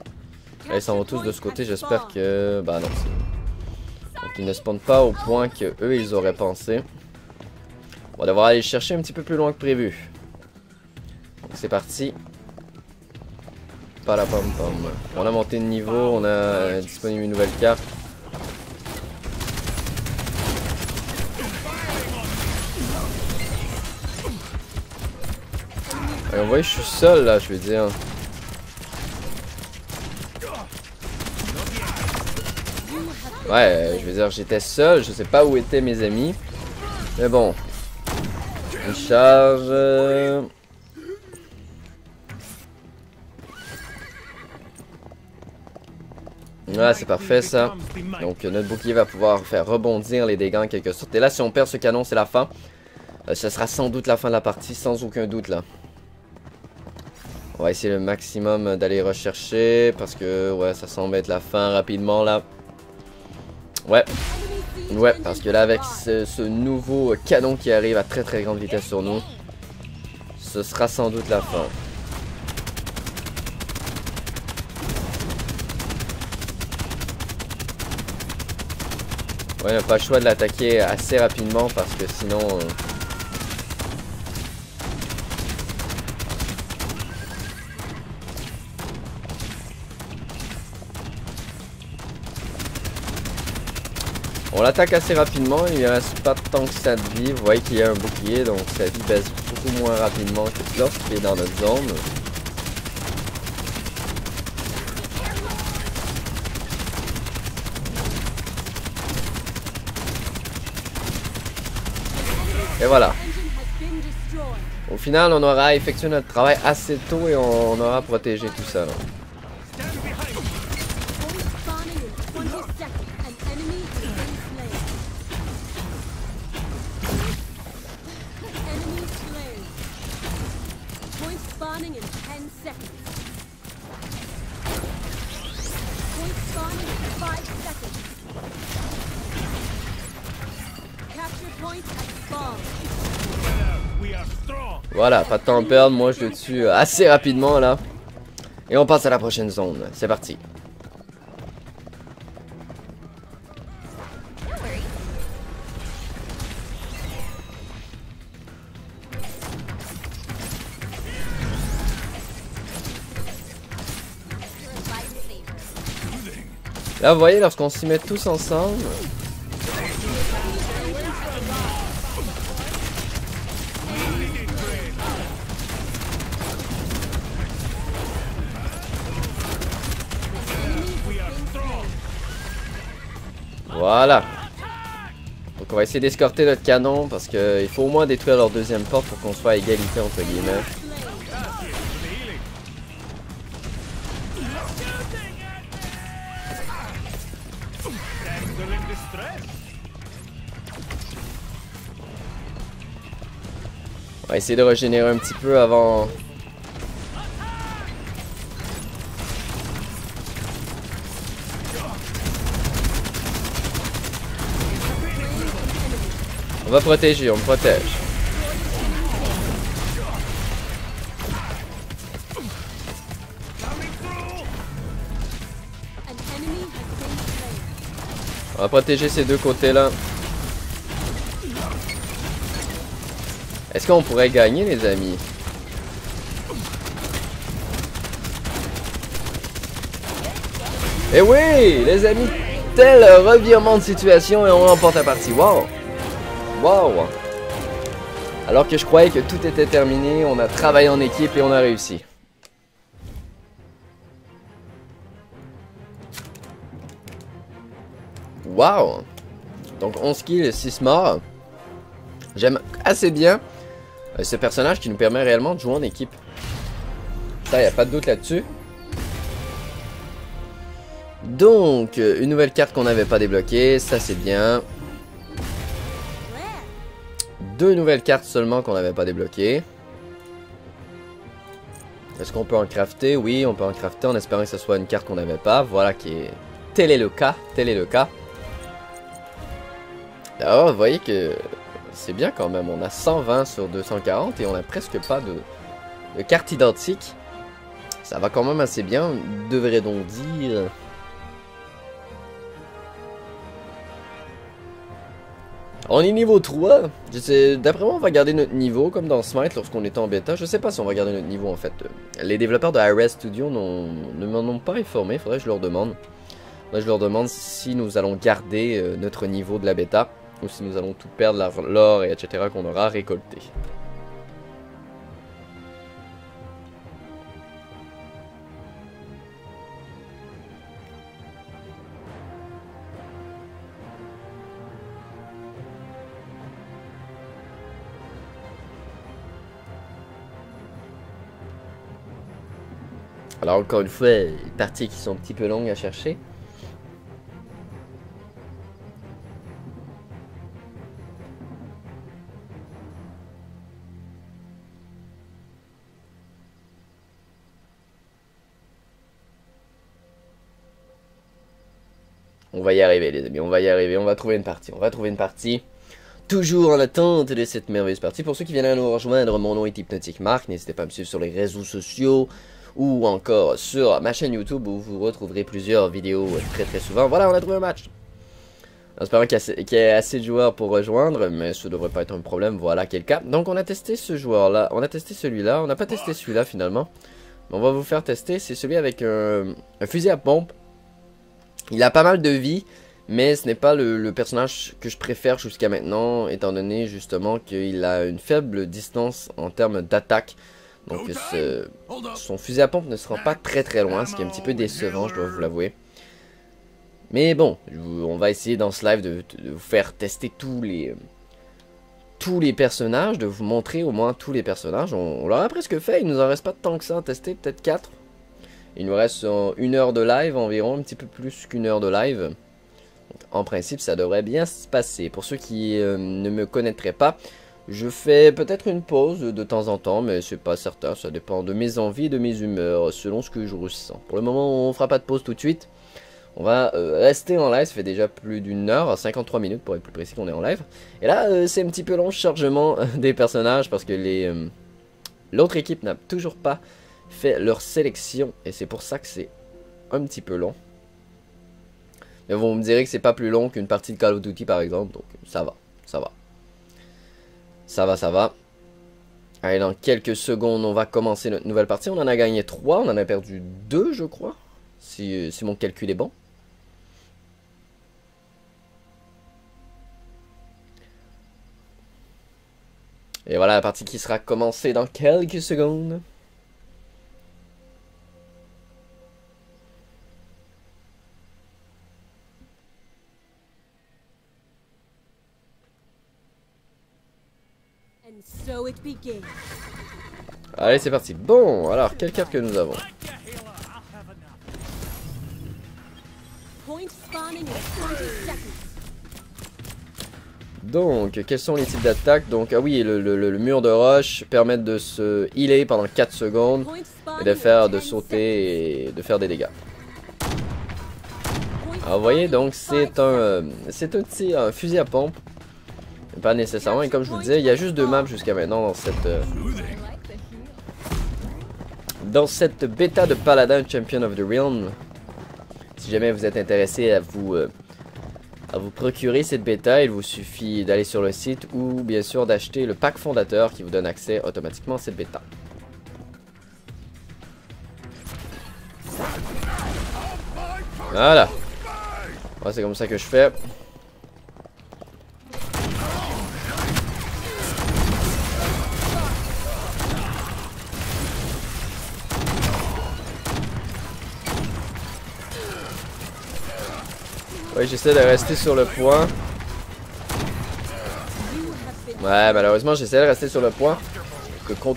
Là, ils s'en vont tous de ce côté, j'espère que... Bah non. Donc ils ne spawnent pas au point que eux ils auraient pensé. On va devoir aller chercher un petit peu plus loin que prévu. Donc c'est parti. On a monté de niveau, on a disponible une nouvelle carte. Et on voit que je suis seul là, je veux dire. Ouais, je veux dire, j'étais seul, je sais pas où étaient mes amis. Mais bon. Une charge. Ouais, c'est parfait ça. Donc notre bouclier va pouvoir faire rebondir les dégâts en quelque sorte. Et là, si on perd ce canon, c'est la fin. Ce sera sans doute la fin de la partie, sans aucun doute là. On va essayer le maximum d'aller rechercher parce que ouais, ça semble être la fin rapidement là. Ouais. Ouais, parce que là avec ce nouveau canon qui arrive à très grande vitesse sur nous, ce sera sans doute la fin. Ouais, on n'a pas le choix de l'attaquer assez rapidement parce que sinon... On l'attaque assez rapidement, il ne reste pas tant que ça de vie. Vous voyez qu'il y a un bouclier, donc sa vie baisse beaucoup moins rapidement que lorsqu'il est dans notre zone. Et voilà. Au final, on aura effectué notre travail assez tôt et on aura protégé tout ça. Là. Voilà, pas de temps à perdre, moi je le tue assez rapidement là. Et on passe à la prochaine zone, c'est parti. Là vous voyez, lorsqu'on s'y met tous ensemble... Voilà. Donc on va essayer d'escorter notre canon parce qu'il faut au moins détruire leur deuxième porte pour qu'on soit à égalité entre guillemets. On va essayer de régénérer un petit peu avant... On va protéger, on protège. On va protéger ces deux côtés-là. Est-ce qu'on pourrait gagner, les amis? Eh oui, les amis, tel revirement de situation et on remporte la partie. Wow! Wow! Alors que je croyais que tout était terminé, on a travaillé en équipe et on a réussi. Wow! Donc 11 kills, 6 morts. J'aime assez bien ce personnage qui nous permet réellement de jouer en équipe. Ça, y a pas de doute là-dessus. Donc, une nouvelle carte qu'on n'avait pas débloquée, ça c'est bien. Deux nouvelles cartes seulement qu'on n'avait pas débloquées. Est-ce qu'on peut en crafter? Oui, on peut en crafter en espérant que ce soit une carte qu'on n'avait pas. Voilà qui est... Tel est le cas. Tel est le cas. Alors, vous voyez que c'est bien quand même. On a 120 sur 240 et on a presque pas de cartes identiques. Ça va quand même assez bien, devrait donc dire... On est niveau 3. D'après moi, on va garder notre niveau comme dans Smite lorsqu'on était en bêta. Je sais pas si on va garder notre niveau en fait. Les développeurs de Hi-Rez Studio ne m'en ont pas informé. Faudrait que je leur demande. Là, je leur demande si nous allons garder notre niveau de la bêta ou si nous allons tout perdre, l'or et etc. qu'on aura récolté. Alors encore une fois, les parties qui sont un petit peu longues à chercher. On va y arriver les amis, on va y arriver, on va trouver une partie, Toujours en attente de cette merveilleuse partie. Pour ceux qui viennent à nous rejoindre, mon nom est Hypnotic Mark, n'hésitez pas à me suivre sur les réseaux sociaux ou encore sur ma chaîne YouTube où vous retrouverez plusieurs vidéos très souvent. Voilà, on a trouvé un match. En espérant qu'il y ait assez de joueurs pour rejoindre, mais ça devrait pas être un problème, voilà quel cas. Donc on a testé ce joueur-là, on a testé celui-là, on n'a pas testé celui-là finalement. Mais on va vous faire tester, c'est celui avec un fusil à pompe. Il a pas mal de vie, mais ce n'est pas le personnage que je préfère jusqu'à maintenant, étant donné justement qu'il a une faible distance en termes d'attaque. Donc son fusil à pompe ne se rend pas très loin, ce qui est un petit peu décevant, je dois vous l'avouer. Mais bon, on va essayer dans ce live de vous faire tester tous les personnages, de vous montrer au moins tous les personnages. On l'aura presque fait, il nous en reste pas tant que ça à tester, peut-être 4. Il nous reste 1 heure de live environ, un petit peu plus qu'1 heure de live. Donc, en principe, ça devrait bien se passer. Pour ceux qui ne me connaîtraient pas, je fais peut-être une pause de temps en temps, mais c'est pas certain. Ça dépend de mes envies, de mes humeurs, selon ce que je ressens. Pour le moment, on fera pas de pause tout de suite. On va rester en live, ça fait déjà plus d'1 heure, 53 minutes pour être plus précis qu'on est en live. Et là, c'est un petit peu long le chargement des personnages parce que l'autre équipe n'a toujours pas fait leur sélection et c'est pour ça que c'est un petit peu long. Mais vous me direz que c'est pas plus long qu'une partie de Call of Duty par exemple, donc ça va. Allez, dans quelques secondes, on va commencer notre nouvelle partie. On en a gagné 3, on en a perdu 2 je crois, si mon calcul est bon. Et voilà la partie qui sera commencée dans quelques secondes. And so it begins. Allez, c'est parti. Bon, alors, quelle carte que nous avons? Point spawning in 20 seconds. Donc, quels sont les types d'attaques? Donc, ah oui, le mur de roche permet de se healer pendant 4 secondes Point et spawning de faire, in de 10 sauter et de faire des dégâts. Point Alors, vous voyez, spawning donc, in 5 c'est un fusil à pompe. Pas nécessairement, et comme je vous le disais, il y a juste 2 maps jusqu'à maintenant dans cette bêta de Paladin Champion of the Realm. Si jamais vous êtes intéressé à vous procurer cette bêta, il vous suffit d'aller sur le site ou bien sûr d'acheter le pack fondateur qui vous donne accès automatiquement à cette bêta. Voilà. Ouais, c'est comme ça que je fais. Ouais, j'essaie de rester sur le point. Ouais, malheureusement, j'essaie de rester sur le point. Qu'on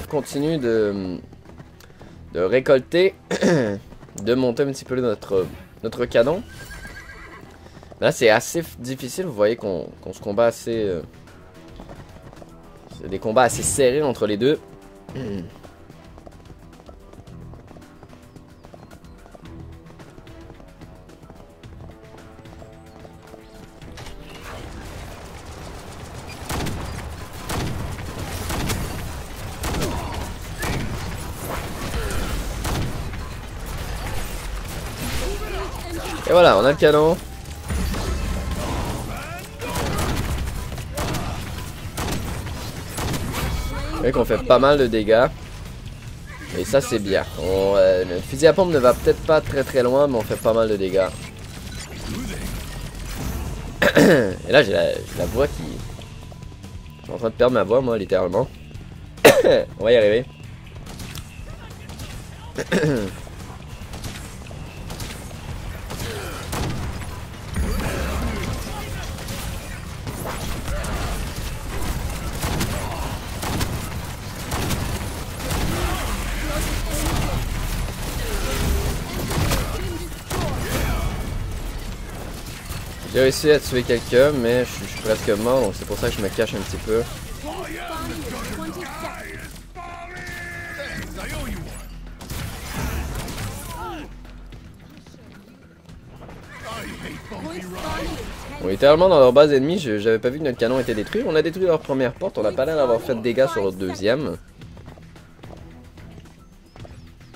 continue de récolter, de monter un petit peu notre canon. Là, c'est assez difficile. Vous voyez qu'on se combat assez... c'est des combats assez serrés entre les deux. Et voilà, on a le canon. Vous voyez qu'on fait pas mal de dégâts. Et ça c'est bien. Le fusil à pompe ne va peut-être pas très loin, mais on fait pas mal de dégâts. Et là j'ai la voix qui... Je suis en train de perdre ma voix moi littéralement. On va y arriver. J'ai réussi à tuer quelqu'un, mais je suis presque mort, donc c'est pour ça que je me cache un petit peu. Spawning in 20 seconds. Thanks, I owe you one. I hate Point bumpy spawning rides. in 10 On est littéralement dans leur base ennemie, j'avais pas vu que notre canon était détruit. On a détruit leur première porte, on a pas l'air d'avoir fait de dégâts sur leur deuxième.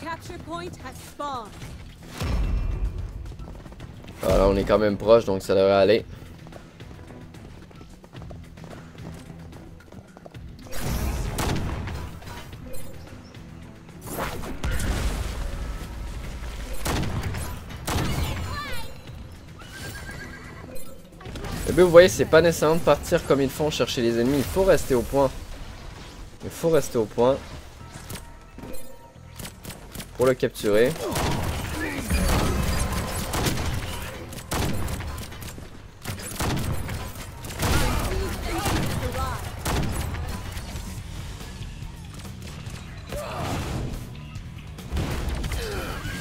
Capture point has spawned. Voilà, on est quand même proche, donc ça devrait aller. Et bien vous voyez, c'est pas nécessairement de partir comme ils font chercher les ennemis, il faut rester au point. Il faut rester au point. Pour le capturer.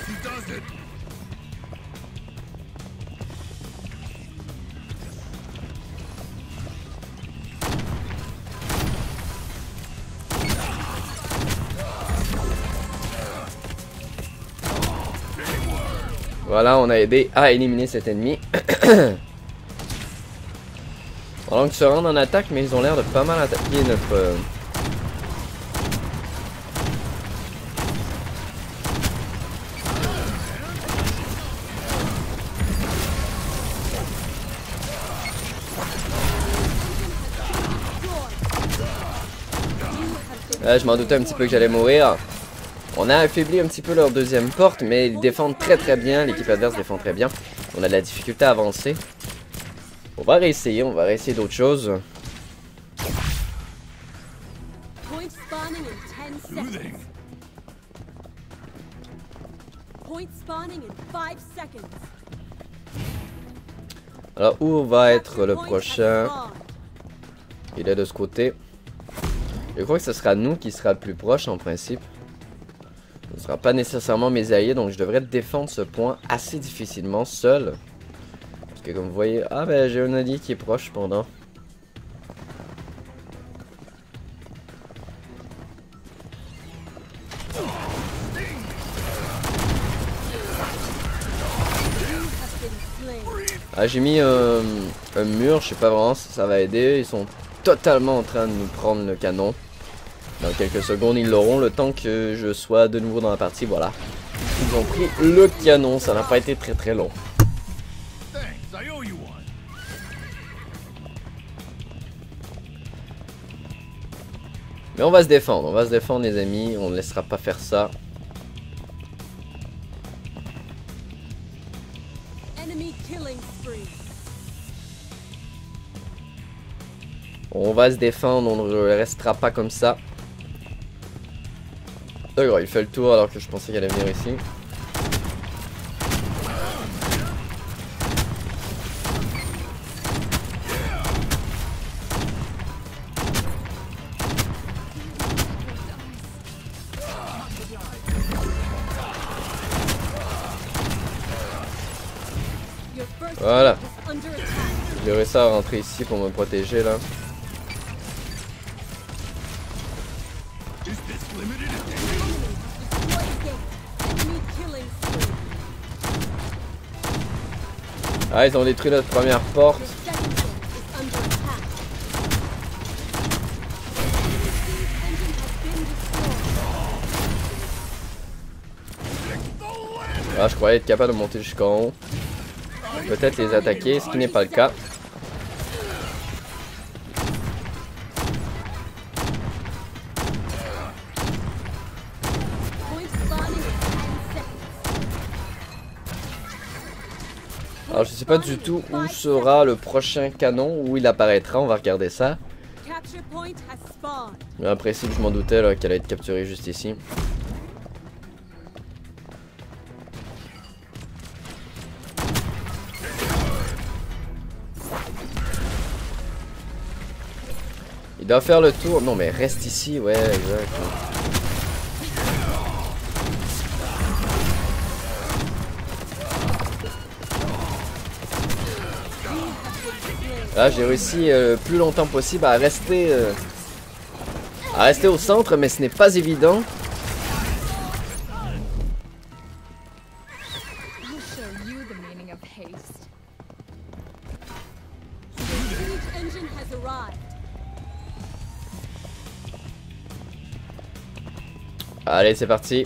He does it. Voilà, on a aidé à éliminer cet ennemi. Alors qu'ils se rendent en attaque, mais ils ont l'air de pas mal attaquer notre... je m'en doutais un petit peu que j'allais mourir. On a affaibli un petit peu leur deuxième porte, mais ils défendent très bien. L'équipe adverse défend très bien. On a de la difficulté à avancer. On va réessayer d'autres choses. Point spawning in 10 seconds. Point spawning in 5 seconds. Alors, où va être le Capture point prochain? has spawned. Il est de ce côté. Je crois que ce sera nous qui sera le plus proche en principe. Ce ne sera pas nécessairement mes alliés, donc je devrais défendre ce point assez difficilement seul. Parce que comme vous voyez... Ah ben j'ai un allié qui est proche cependant. Ah j'ai mis un mur, je sais pas vraiment si ça va aider. Ils sont totalement en train de nous prendre le canon. Dans quelques secondes ils l'auront, le temps que je sois de nouveau dans la partie, voilà. Ils ont pris le canon, ça n'a pas été très long. Thanks, I owe you one. Mais on va se défendre les amis, on ne laissera pas faire ça. Enemy killing spree. On va se défendre, on ne restera pas comme ça. D'accord, il fait le tour alors que je pensais qu'elle allait venir ici. Your first Voilà. point is under attack. J'ai réussi à rentrer ici pour me protéger là. Is this limited edition? Destroy the gate. Enemy killing spree. Ah, ils ont détruit notre première porte. Your second gate is under attack. Engine has been destroyed. Ah, je croyais être capable de monter jusqu'en haut. Peut-être les attaquer, ce qui n'est pas le cas. Point spawning in 10 seconds. Alors je sais pas du tout où sera le prochain canon, où il apparaîtra, on va regarder ça. Capture point has spawned. Mais en principe je m'en doutais là, qu'elle allait être capturée juste ici. Il doit faire le tour. Non mais reste ici, ouais, exact. Là, j'ai réussi le plus longtemps possible à rester au centre, mais ce n'est pas évident. I'll show you the meaning of haste. The siege engine has arrived. Allez, c'est parti.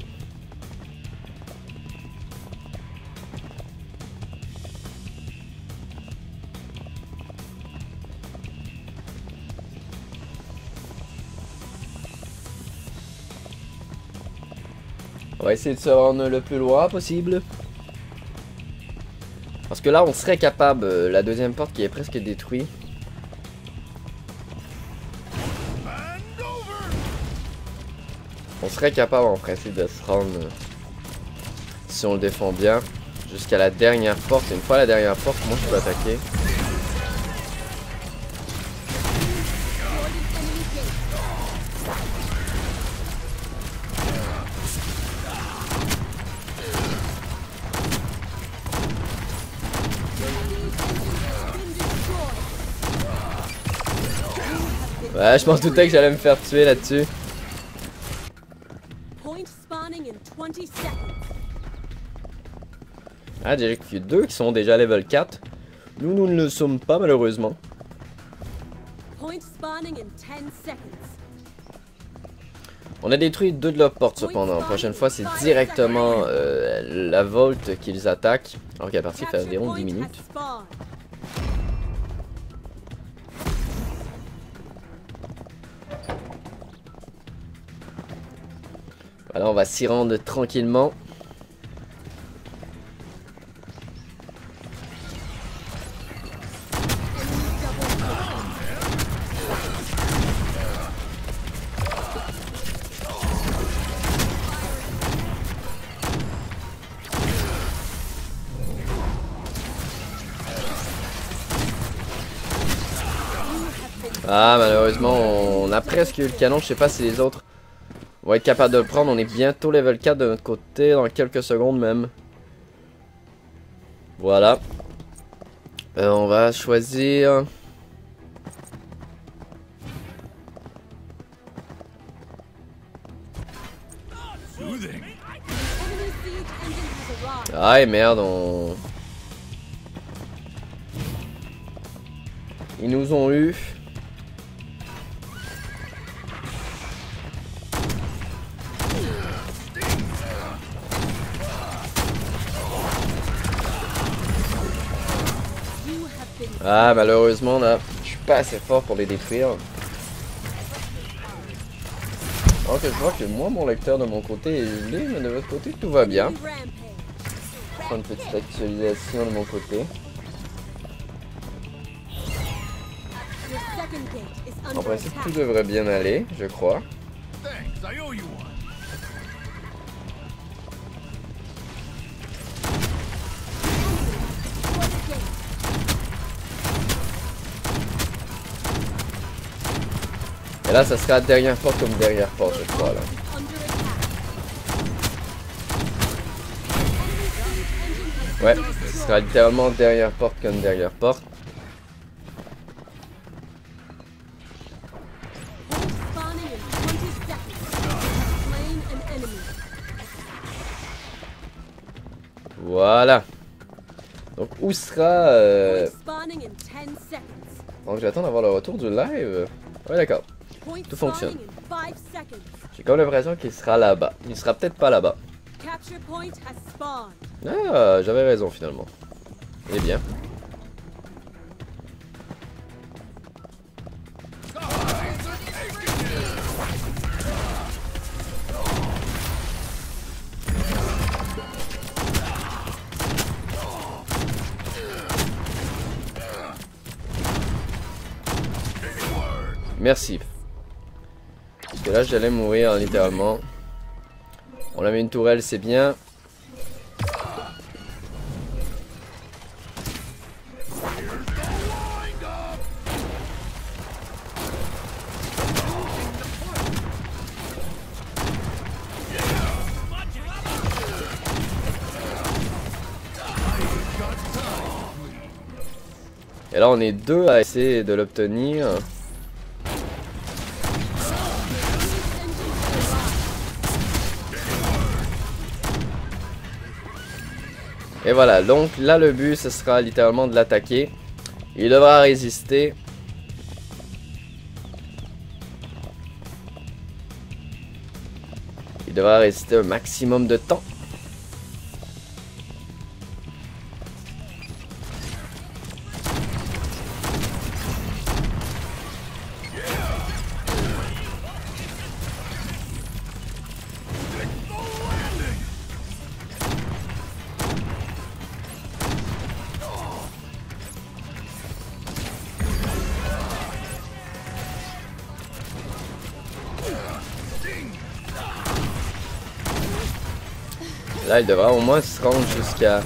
On va essayer de se rendre le plus loin possible. Parce que là, on serait capable, la deuxième porte qui est presque détruite. On serait capable en principe de se rendre, si on le défend bien, jusqu'à la dernière porte. Une fois la dernière porte, moi je peux attaquer. Ouais, je m'en doutais que j'allais me faire tuer là-dessus. Ah, déjà qu'il y a deux qui sont déjà level 4. Nous ne le sommes pas malheureusement. On a détruit deux de leurs portes cependant. La prochaine fois, c'est directement la Volt qu'ils attaquent. Alors qu'à partir fait environ 10 minutes. Voilà, on va s'y rendre tranquillement. Ah, malheureusement, on a presque eu le canon. Je sais pas si les autres vont être capables de le prendre. On est bientôt level 4 de notre côté, dans quelques secondes même. Voilà. On va choisir... Ah merde, on... Ils nous ont eu. Ah, malheureusement là, je suis pas assez fort pour les détruire. Alors que je vois que moi, mon lecteur de mon côté est gelé, mais de votre côté tout va bien. Je vais faire une petite actualisation de mon côté. En principe, tout devrait bien aller, je crois. Et là, ça sera derrière porte comme derrière porte, je crois là. Ouais, ce sera littéralement derrière porte comme derrière porte. Voilà. Donc où sera... Donc j'attends d'avoir le retour du live. Ouais d'accord. Tout fonctionne. J'ai comme l'impression qu'il sera là-bas. Il sera peut-être pas là-bas. Ah, j'avais raison finalement. Eh bien. Merci. Parce que là j'allais mourir littéralement. On a mis une tourelle, c'est bien. Et là on est deux à essayer de l'obtenir. Et voilà, donc là le but ce sera littéralement de l'attaquer. Il devra résister. Il devra résister un maximum de temps. Là, il devra au moins se rendre jusqu'à...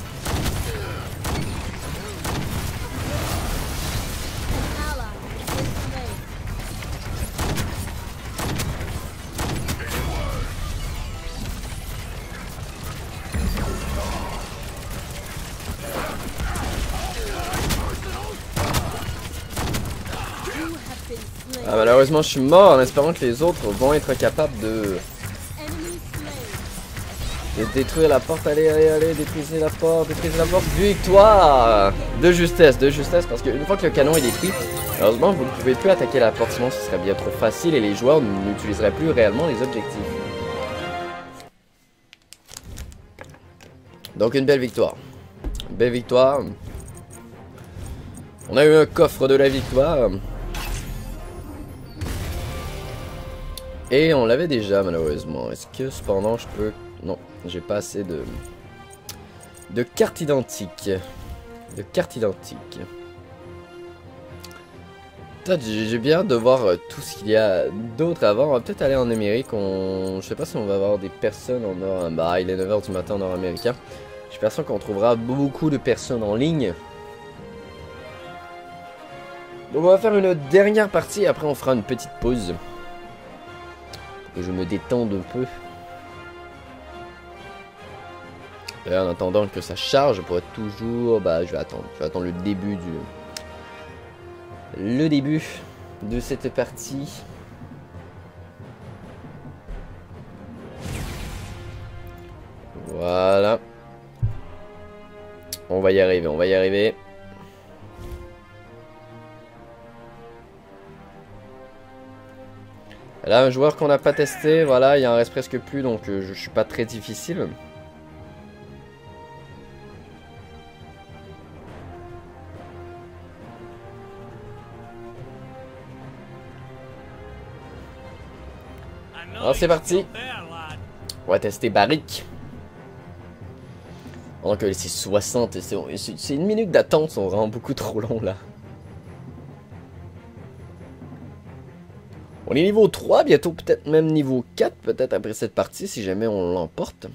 Ah, malheureusement, je suis mort en espérant que les autres vont être capables de détruire la porte. Allez, allez, allez, détruisez la porte, détruisez la porte. Victoire de justesse, parce qu'une fois que le canon est détruit, malheureusement, vous ne pouvez plus attaquer la porte, sinon ce serait bien trop facile et les joueurs n'utiliseraient plus réellement les objectifs. Donc une belle victoire. Une belle victoire. On a eu un coffre de la victoire. Et on l'avait déjà malheureusement. Est-ce que cependant je peux... Non, j'ai pas assez de cartes identiques. De cartes identiques. J'ai bien hâte de voir tout ce qu'il y a d'autre à voir. On va peut-être aller en Amérique. Je sais pas si on va avoir des personnes en Nord... Bah, il est 9 h du matin en Nord américain. Je suis persuadé qu'on trouvera beaucoup de personnes en ligne. Donc on va faire une dernière partie et après on fera une petite pause. Que je me détende un peu. Et en attendant que ça charge, je pourrais toujours... Bah je vais attendre le début de cette partie. Voilà. On va y arriver, on va y arriver. Là, un joueur qu'on n'a pas testé, voilà, il en reste presque plus, donc je suis pas très difficile. Alors c'est parti. On va tester Barrick. Donc c'est 60, c'est une minute d'attente, c'est vraiment beaucoup trop long là. On est niveau 3, bientôt peut-être même niveau 4, peut-être après cette partie, si jamais on l'emporte.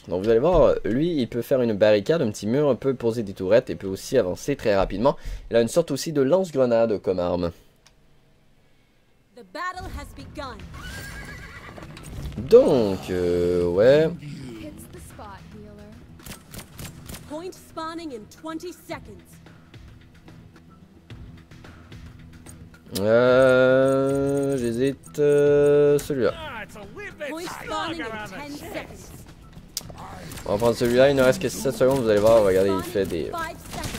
Donc vous allez voir, lui, il peut faire une barricade, un petit mur, un peu poser des tourettes, et peut aussi avancer très rapidement. Il a une sorte aussi de lance-grenade comme arme. Donc, ouais. Point spawning in 20 seconds. J'hésite. Celui-là. Point spawning in 10 seconds. On va prendre celui-là, il ne reste que 7 secondes, vous allez voir, regardez, il fait des... 5 seconds.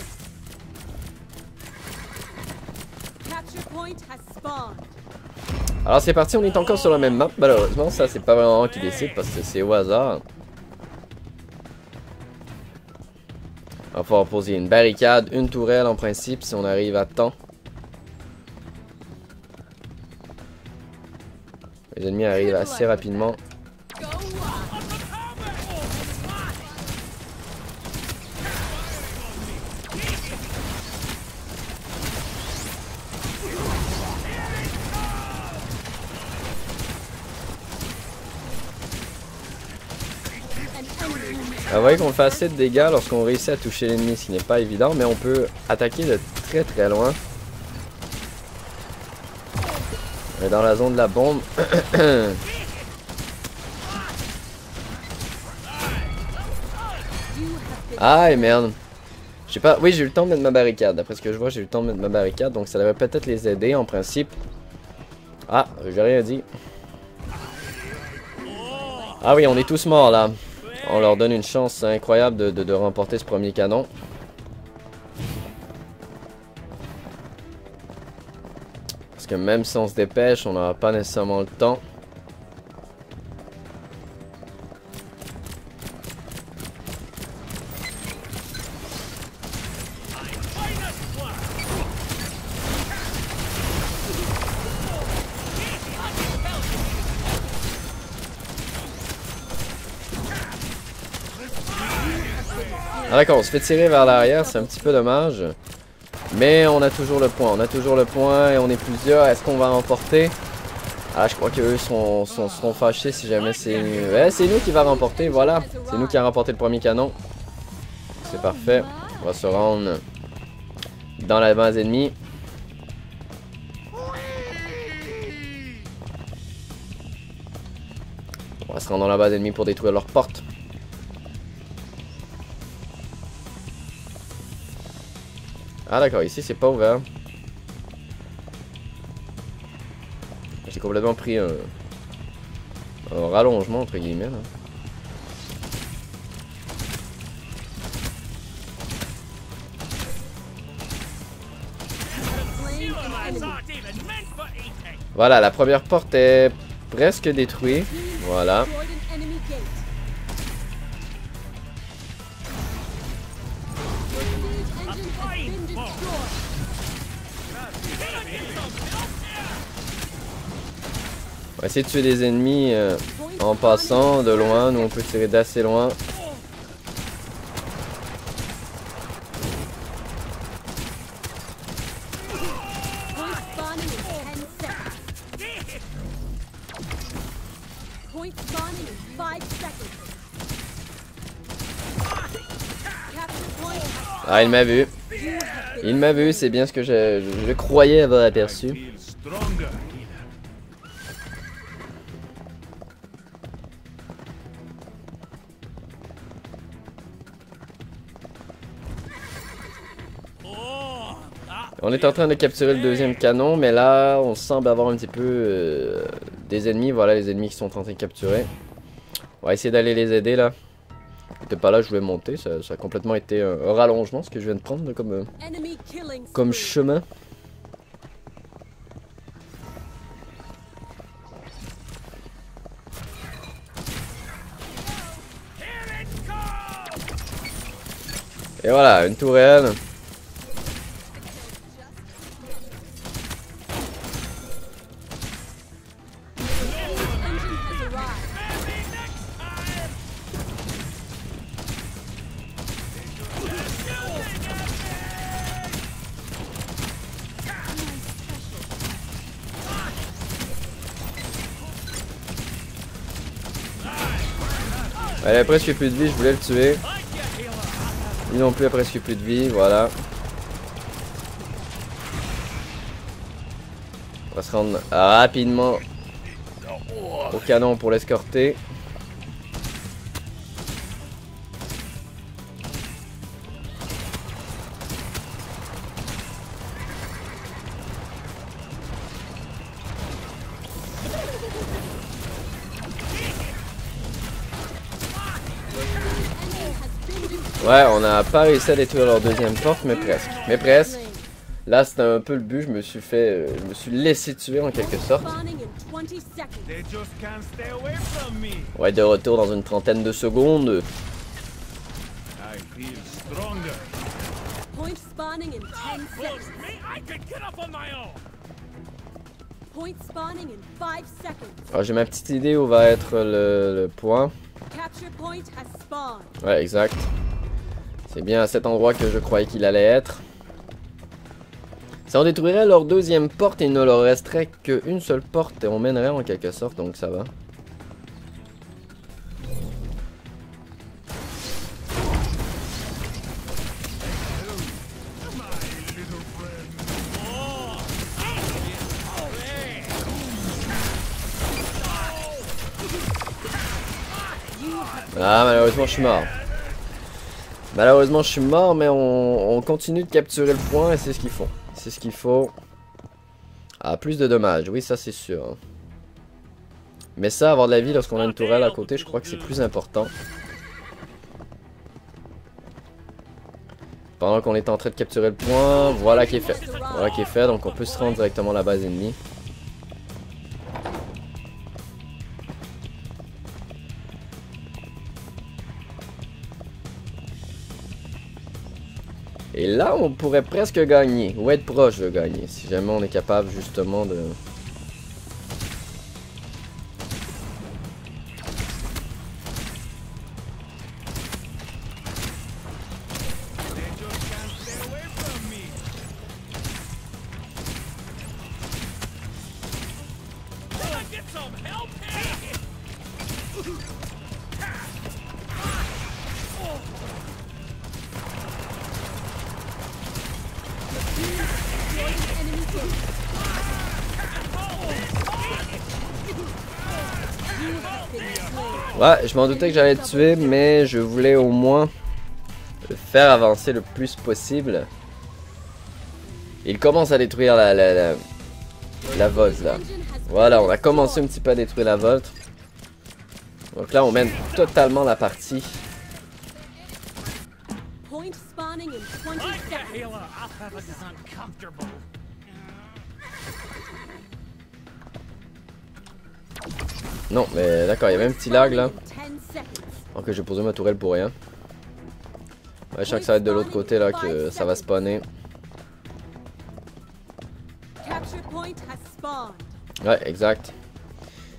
Capture point has spawned. Alors c'est parti, on est encore sur la même map, malheureusement, ça c'est pas vraiment moi qui décide parce que c'est au hasard. On va pouvoir poser une barricade, une tourelle en principe, si on arrive à temps. Les ennemis arrivent assez rapidement. Vous voyez qu'on fait assez de dégâts lorsqu'on réussit à toucher l'ennemi, ce qui n'est pas évident, mais on peut attaquer de très très loin. On est dans la zone de la bombe. Aïe merde. Je sais pas, oui j'ai eu le temps de mettre ma barricade. D'après ce que je vois, j'ai eu le temps de mettre ma barricade. Donc ça devrait peut-être les aider en principe. Ah, j'ai rien dit. Ah oui, on est tous morts là. On leur donne une chance incroyable de remporter ce premier canon. Parce que même si on se dépêche, on n'aura pas nécessairement le temps. Ah d'accord, on se fait tirer vers l'arrière, c'est un petit peu dommage. Mais on a toujours le point, et on est plusieurs. Est-ce qu'on va remporter? Ah, je crois qu'eux seront fâchés si jamais c'est... Ouais, c'est nous qui va remporter, voilà. C'est nous qui a remporté le premier canon. C'est parfait. On va se rendre dans la base ennemie. On va se rendre dans la base ennemie pour détruire leur porte. Ah d'accord, ici c'est pas ouvert. J'ai complètement pris un rallongement entre guillemets là. Voilà, la première porte est presque détruite. Voilà. On va essayer de tuer des ennemis en passant de loin. Nous on peut tirer d'assez loin. Ah, il m'a vu. Il m'a vu, c'est bien ce que je croyais avoir aperçu. On est en train de capturer le deuxième canon, mais là, on semble avoir un petit peu des ennemis. Voilà les ennemis qui sont en train de capturer. On va essayer d'aller les aider là. T'es pas là, je vais monter. Ça a complètement été un rallongement ce que je viens de prendre là, comme chemin. Et voilà, une tourelle. Elle a presque plus de vie, je voulais le tuer. Lui non plus a presque plus de vie, voilà. On va se rendre rapidement au canon pour l'escorter. Ouais, on n'a pas réussi à détruire leur deuxième porte, mais presque. Mais presque. Là, c'était un peu le but. Je me suis laissé tuer en quelque sorte. On va être de retour dans une trentaine de secondes. Alors, j'ai ma petite idée où va être le point. Ouais, exact. C'est bien à cet endroit que je croyais qu'il allait être. Si on détruirait leur deuxième porte, il ne leur resterait qu'une seule porte et on mènerait en quelque sorte, donc ça va. Ah, malheureusement je suis mort. Malheureusement, je suis mort, mais on continue de capturer le point et c'est ce qu'il faut. C'est ce qu'il faut. Ah, plus de dommages. Oui, ça, c'est sûr. Mais ça, avoir de la vie lorsqu'on a une tourelle à côté, je crois que c'est plus important. Pendant qu'on est en train de capturer le point, voilà qui est fait. Voilà qui est fait, donc on peut se rendre directement à la base ennemie. Et là, on pourrait presque gagner, ou être proche de gagner, si jamais on est capable justement de... Ouais, je m'en doutais que j'allais le tuer, mais je voulais au moins le faire avancer le plus possible. Il commence à détruire la Volt là. Voilà, on a commencé un petit peu à détruire la Volt. Donc là, on mène totalement la partie. Point spawning in 20 seconds. Non, mais d'accord, il y avait un petit lag là. 10 seconds. Ok, j'ai posé ma tourelle pour rien. Ouais, je sens que ça va être de l'autre côté là que ça va spawner. Capture point has spawned. Ouais, exact.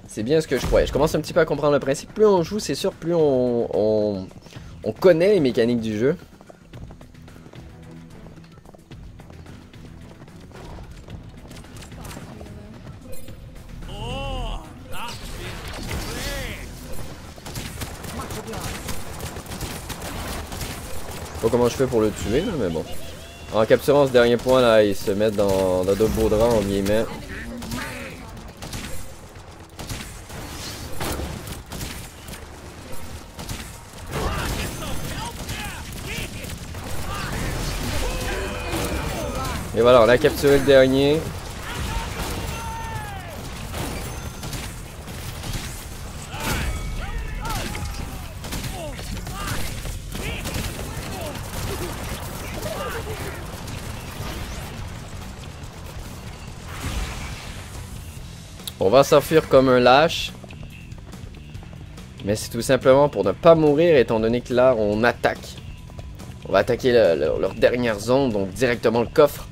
C'est bien ce que je croyais. Je commence un petit peu à comprendre le principe. Plus on joue, c'est sûr, plus on connaît les mécaniques du jeu. Je sais pas comment je fais pour le tuer là, mais bon. En capturant ce dernier point là, ils se mettent dans de beaux draps en guillemets. Et voilà, on a capturé le dernier. On va s'enfuir comme un lâche. Mais c'est tout simplement pour ne pas mourir étant donné que là on attaque. On va attaquer leur dernière zone, donc directement le coffre.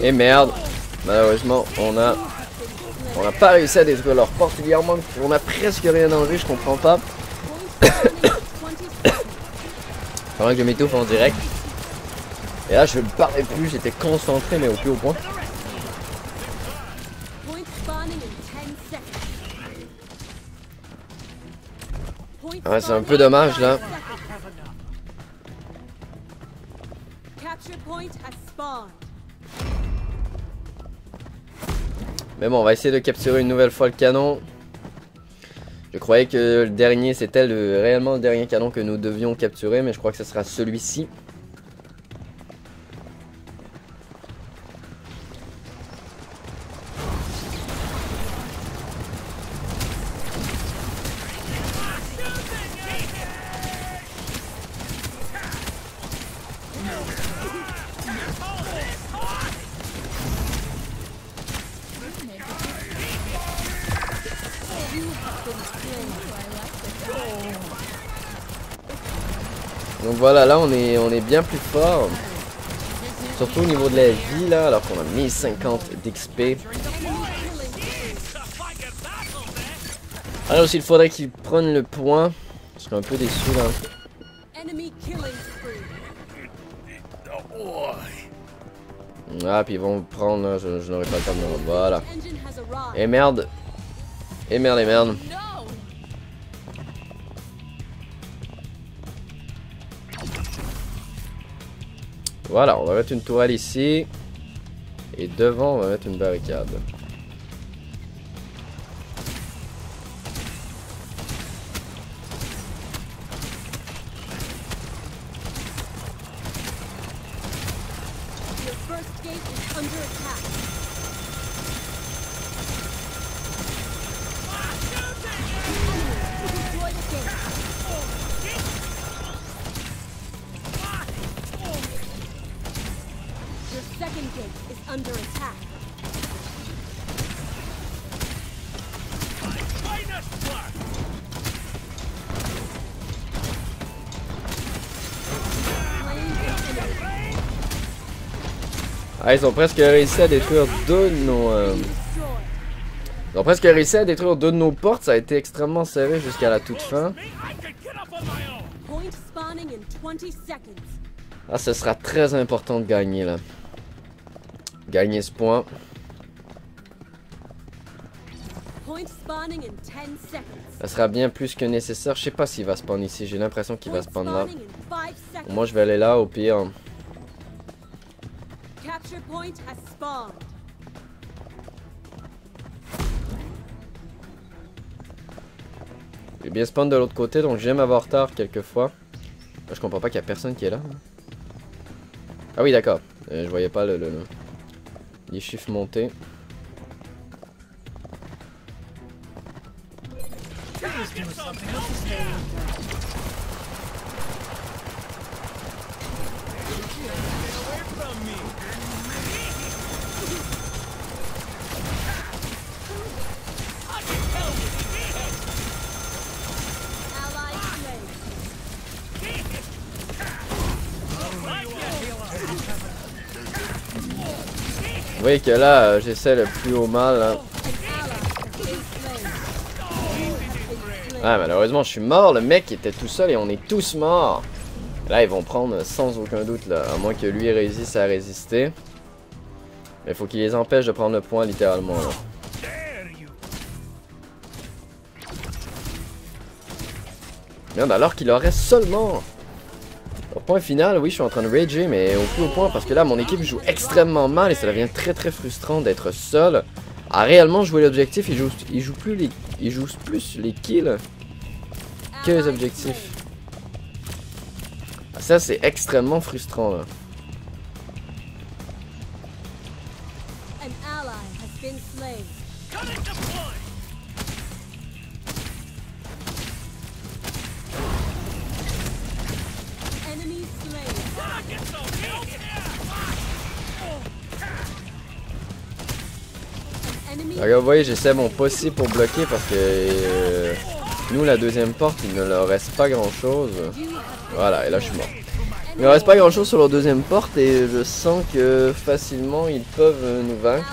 Et merde, malheureusement on n'a pas réussi à détruire leur porte. On a presque rien enlevé, je comprends pas. Pendant que je m'étouffe en direct. Et là je ne parlais plus, j'étais concentré mais au plus haut point. Point spawning in 10 seconds. Ouais, c'est un peu dommage là. Capture point has spawned. Mais bon, on va essayer de capturer une nouvelle fois le canon. Je croyais que le dernier, c'était réellement le dernier canon que nous devions capturer, mais je crois que ce sera celui-ci. Donc voilà, là on est bien plus fort. Surtout au niveau de la vie là, alors qu'on a 1050 d'XP. Alors aussi il faudrait qu'ils prennent le point. Je serais un peu déçu là. Ah puis ils vont prendre là, je n'aurai pas le temps de me rendre. Voilà. Et merde. Et merde et merde. Voilà, on va mettre une tourelle ici. Et devant, on va mettre une barricade. Ah, ils ont presque réussi à détruire deux de nos... Ils ont presque réussi à détruire deux de nos portes. Ça a été extrêmement serré jusqu'à la toute fin. Ah, ce sera très important de gagner là. Gagner ce point. Ça sera bien plus que nécessaire. Je sais pas s'il va spawn ici. J'ai l'impression qu'il va spawn là. Moi, je vais aller là au pire. J'ai bien spawn de l'autre côté, donc j'aime avoir tard quelquefois. Là, je comprends pas qu'il y a personne qui est là. Ah oui, d'accord. Je voyais pas les chiffres montés. Vous voyez que là, j'essaie le plus haut mal. Hein. Ah, malheureusement, je suis mort. Le mec était tout seul et on est tous morts. Là, ils vont prendre sans aucun doute, là, à moins que lui réussisse à résister. Mais il faut qu'il les empêche de prendre le point, littéralement. Là. Merde, alors qu'il aurait seulement... Au point final, oui, je suis en train de rager, mais au plus haut point, parce que là, mon équipe joue extrêmement mal et ça devient très très frustrant d'être seul à réellement jouer l'objectif. Il joue plus les kills que les objectifs. Ah, ça, c'est extrêmement frustrant, là. Alors, vous voyez, j'essaie mon possible pour bloquer parce que nous, la deuxième porte, il ne leur reste pas grand chose. Voilà, et là je suis mort. Il ne reste pas grand chose sur leur deuxième porte et je sens que facilement ils peuvent nous vaincre.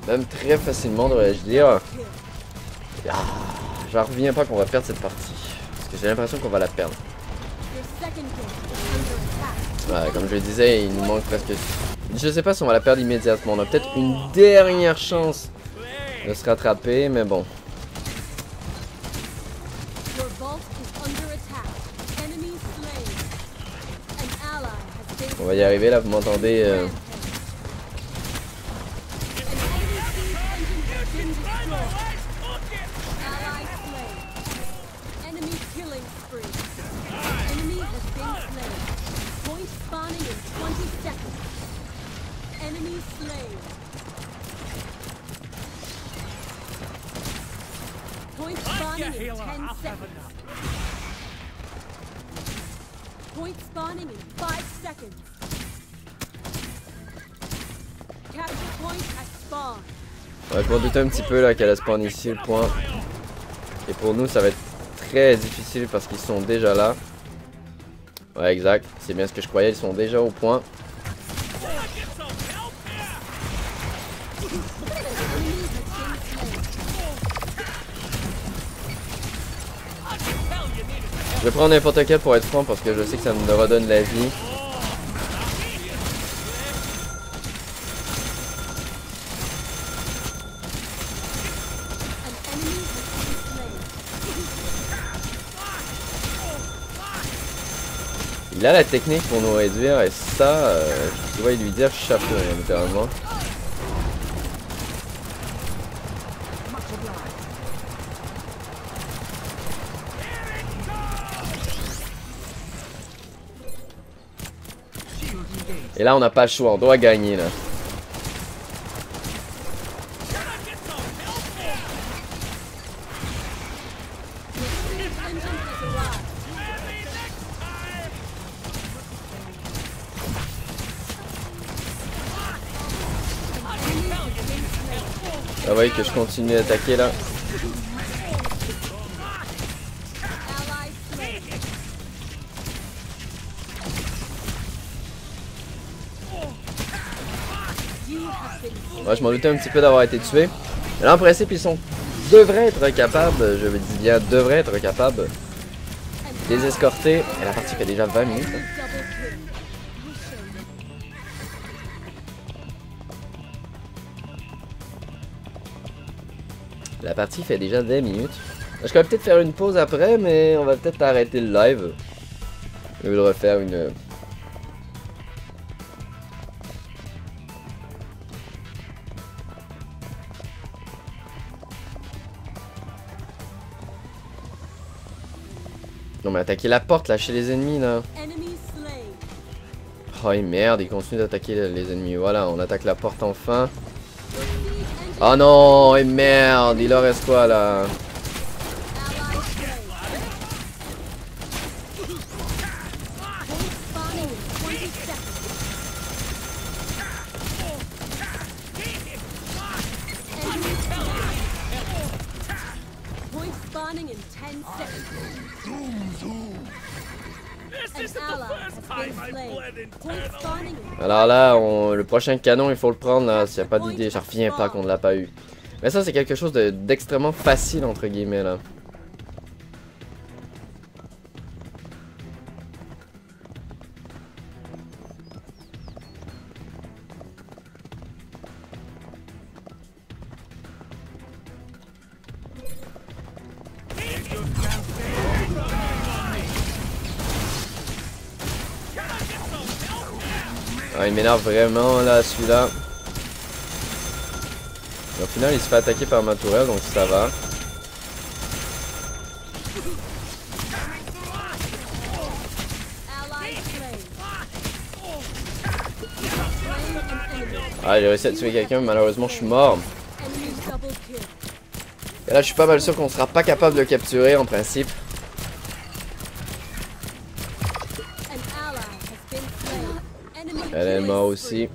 Même très facilement, devrais-je dire. Ah, j'en reviens pas qu'on va perdre cette partie. Parce que j'ai l'impression qu'on va la perdre. Ouais, comme je le disais, il nous manque presque... Je sais pas si on va la perdre immédiatement. On a peut-être une dernière chance de se rattraper, mais bon. On va y arriver là, vous m'entendez Point spawning in 10 seconds. Point spawning in 5 seconds. Capture point at spawn. Ouais, je m'en doutais un petit peu là qu'elle a spawn ici le point. Et pour nous, ça va être très difficile parce qu'ils sont déjà là. Ouais, exact. C'est bien ce que je croyais. Ils sont déjà au point. Je vais prendre n'importe quel pour être franc parce que je sais que ça me redonne la vie. Il a la technique pour nous réduire et ça, je dois lui dire chapeau, littéralement. Et là, on n'a pas le choix, on doit gagner là. Ah oui, que je continue d'attaquer là. Ouais, je m'en doutais un petit peu d'avoir été tué. Mais là, en principe, devraient être capables, je dis bien, devraient être capables de les escorter. Et la partie fait déjà 20 minutes. La partie fait déjà 20 minutes. Je vais peut-être faire une pause après, mais on va peut-être arrêter le live. Je vais le refaire une... Non mais attaquer la porte là chez les ennemis là. Oh et merde, il continue d'attaquer les ennemis. Voilà, on attaque la porte enfin. Oh non, et merde, il leur reste quoi là? Alors là, le prochain canon, il faut le prendre là. S'il n'y a pas d'idée, je reviens pas qu'on ne l'a pas eu. Mais ça, c'est quelque chose d'extrêmement facile entre guillemets là. Ah, il m'énerve vraiment là, celui-là. Au final, il se fait attaquer par ma tourelle, donc ça va. Ah, j'ai réussi à tuer quelqu'un, mais malheureusement, je suis mort. Et là, je suis pas mal sûr qu'on sera pas capable de le capturer en principe. Elle est morte aussi.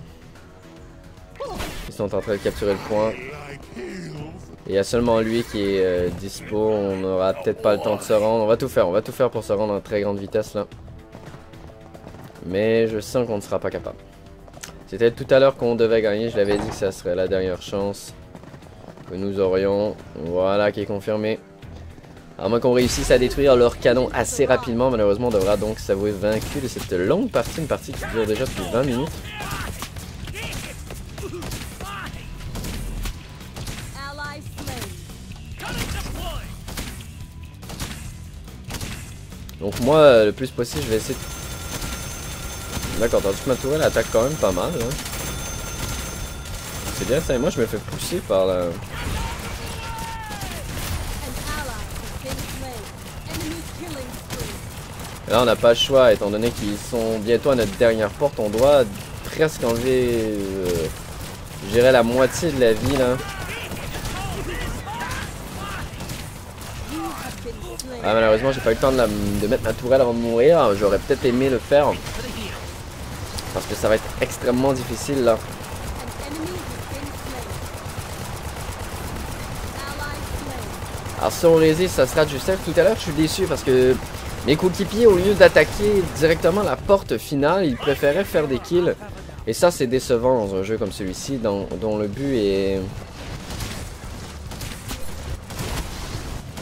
Ils sont en train de capturer le point. Et il y a seulement lui qui est dispo. On n'aura peut-être pas le temps de se rendre. On va tout faire pour se rendre en très grande vitesse là. Mais je sens qu'on ne sera pas capable. C'était tout à l'heure qu'on devait gagner. Je l'avais dit que ça serait la dernière chance que nous aurions. Voilà qui est confirmé. À moins qu'on réussisse à détruire leur canon assez rapidement, malheureusement on devra donc s'avouer vaincu de cette longue partie, une partie qui dure déjà depuis 20 minutes. Donc moi, le plus possible, je vais essayer de... D'accord, tandis que ma tourelle attaque quand même pas mal. Hein. C'est bien ça, et moi je me fais pousser par la... Et là on n'a pas le choix, étant donné qu'ils sont bientôt à notre dernière porte, on doit presque enlever, je dirais, la moitié de la vie là. Ah, malheureusement j'ai pas eu le temps de mettre ma tourelle avant de mourir, j'aurais peut-être aimé le faire. Parce que ça va être extrêmement difficile là. Alors si on résiste, ça sera du safe. Tout à l'heure, je suis déçu parce que mes coéquipiers, au lieu d'attaquer directement la porte finale, ils préféraient faire des kills. Et ça, c'est décevant dans un jeu comme celui-ci, dont le but est...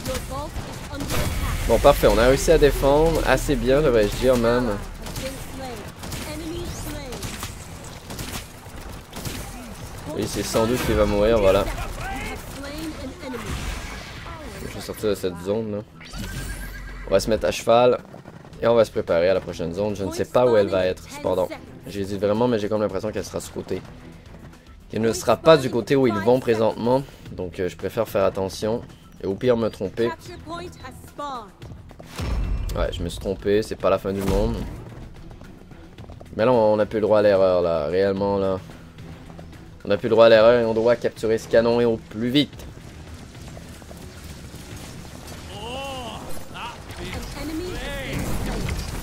Your vault is under attack. Bon, parfait, on a réussi à défendre assez bien, devrais-je dire même. Has been slain. Enemy slain. Oui, c'est sans doute qu'il va mourir, voilà. You have slain an enemy. Je vais sortir de cette zone là. On va se mettre à cheval et on va se préparer à la prochaine zone. Je ne sais pas où elle va être, cependant. J'hésite vraiment, mais j'ai comme l'impression qu'elle sera ce côté. Elle ne sera pas du côté où ils vont présentement, donc je préfère faire attention. Et au pire me tromper. Capture point has spawned. Ouais, je me suis trompé, c'est pas la fin du monde. Mais là, on n'a plus le droit à l'erreur là, réellement là. On n'a plus le droit à l'erreur et on doit capturer ce canon et au plus vite. An enemy has been slain.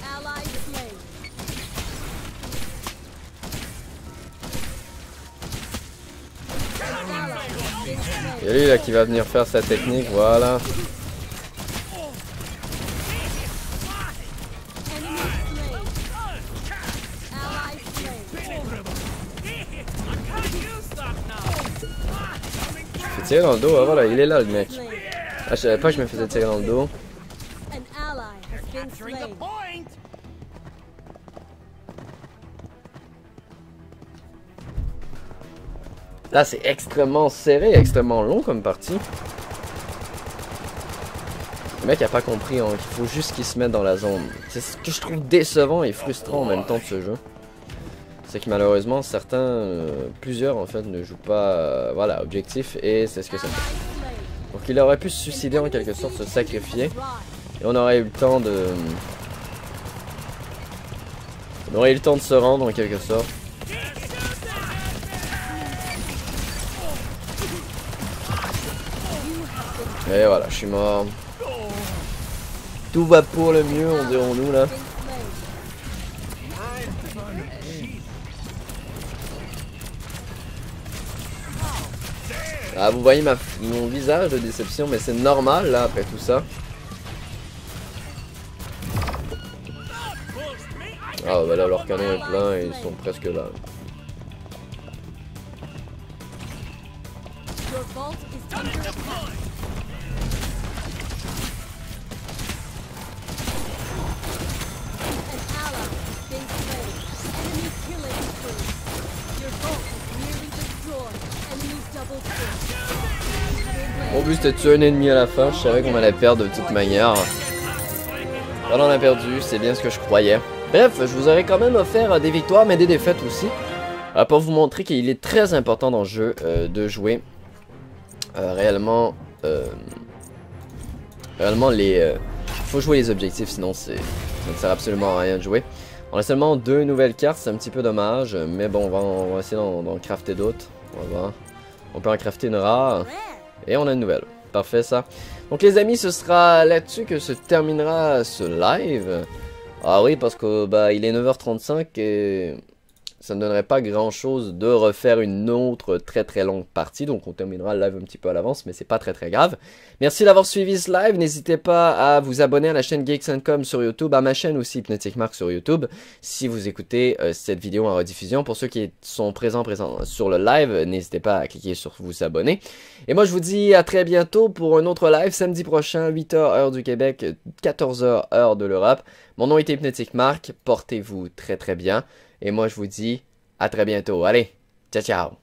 Ally slain. Ally has been slain. Et lui là qui va venir faire sa technique, voilà. Enemy slain. Ally slain. Je fais tirer dans le dos, ah, voilà, il est là le mec. Slain. Ah, je savais pas que je me faisais tirer dans le dos. An ally has been slain. Là, c'est extrêmement serré, extrêmement long comme partie. Le mec a pas compris hein, qu'il faut juste qu'il se mette dans la zone. C'est ce que je trouve décevant et frustrant en même temps de ce jeu. C'est que malheureusement, certains, plusieurs en fait, ne jouent pas voilà, objectif et c'est ce que ça fait. Ally slain. Donc il aurait pu se suicider en quelque sorte, se sacrifier. Et on aurait eu le temps de... On aurait eu le temps de se rendre en quelque sorte. Et voilà, je suis mort. Tout va pour le mieux, on dirons-nous là. Been slain. Ah, vous voyez mon visage de déception, mais c'est normal là après tout ça. Ah bah là leur canon est plein et ils sont presque là. Your vault is under attack. An ally has been slain. Enemy killing spree. Your vault is nearly destroyed. Enemy double kill. Mon but c'était de tuer un ennemi à la fin, je savais qu'on allait perdre de toute manière. Voilà, on a perdu, c'est bien ce que je croyais. Bref, je vous aurais quand même offert des victoires mais des défaites aussi. Pour vous montrer qu'il est très important dans le jeu de jouer. Réellement, faut jouer les objectifs, sinon ça ne sert absolument à rien de jouer. On a seulement 2 nouvelles cartes, c'est un petit peu dommage, mais bon, on va essayer d'en crafter d'autres. On va voir. On peut en crafter une rare, et on a une nouvelle. Parfait ça. Donc les amis, ce sera là-dessus que se terminera ce live. Ah oui, parce que bah il est 9h35 et... ça ne donnerait pas grand chose de refaire une autre très longue partie. Donc on terminera le live un petit peu à l'avance, mais c'est pas très grave. Merci d'avoir suivi ce live. N'hésitez pas à vous abonner à la chaîne Geeks&Com sur YouTube, à ma chaîne aussi Hypnotic Mark sur YouTube. Si vous écoutez cette vidéo en rediffusion, pour ceux qui sont présents sur le live, n'hésitez pas à cliquer sur vous abonner. Et moi je vous dis à très bientôt pour un autre live samedi prochain, 8h heure du Québec, 14h heure de l'Europe. Mon nom est Hypnotic Mark, portez-vous très bien. Et moi je vous dis à très bientôt. Allez, ciao ciao.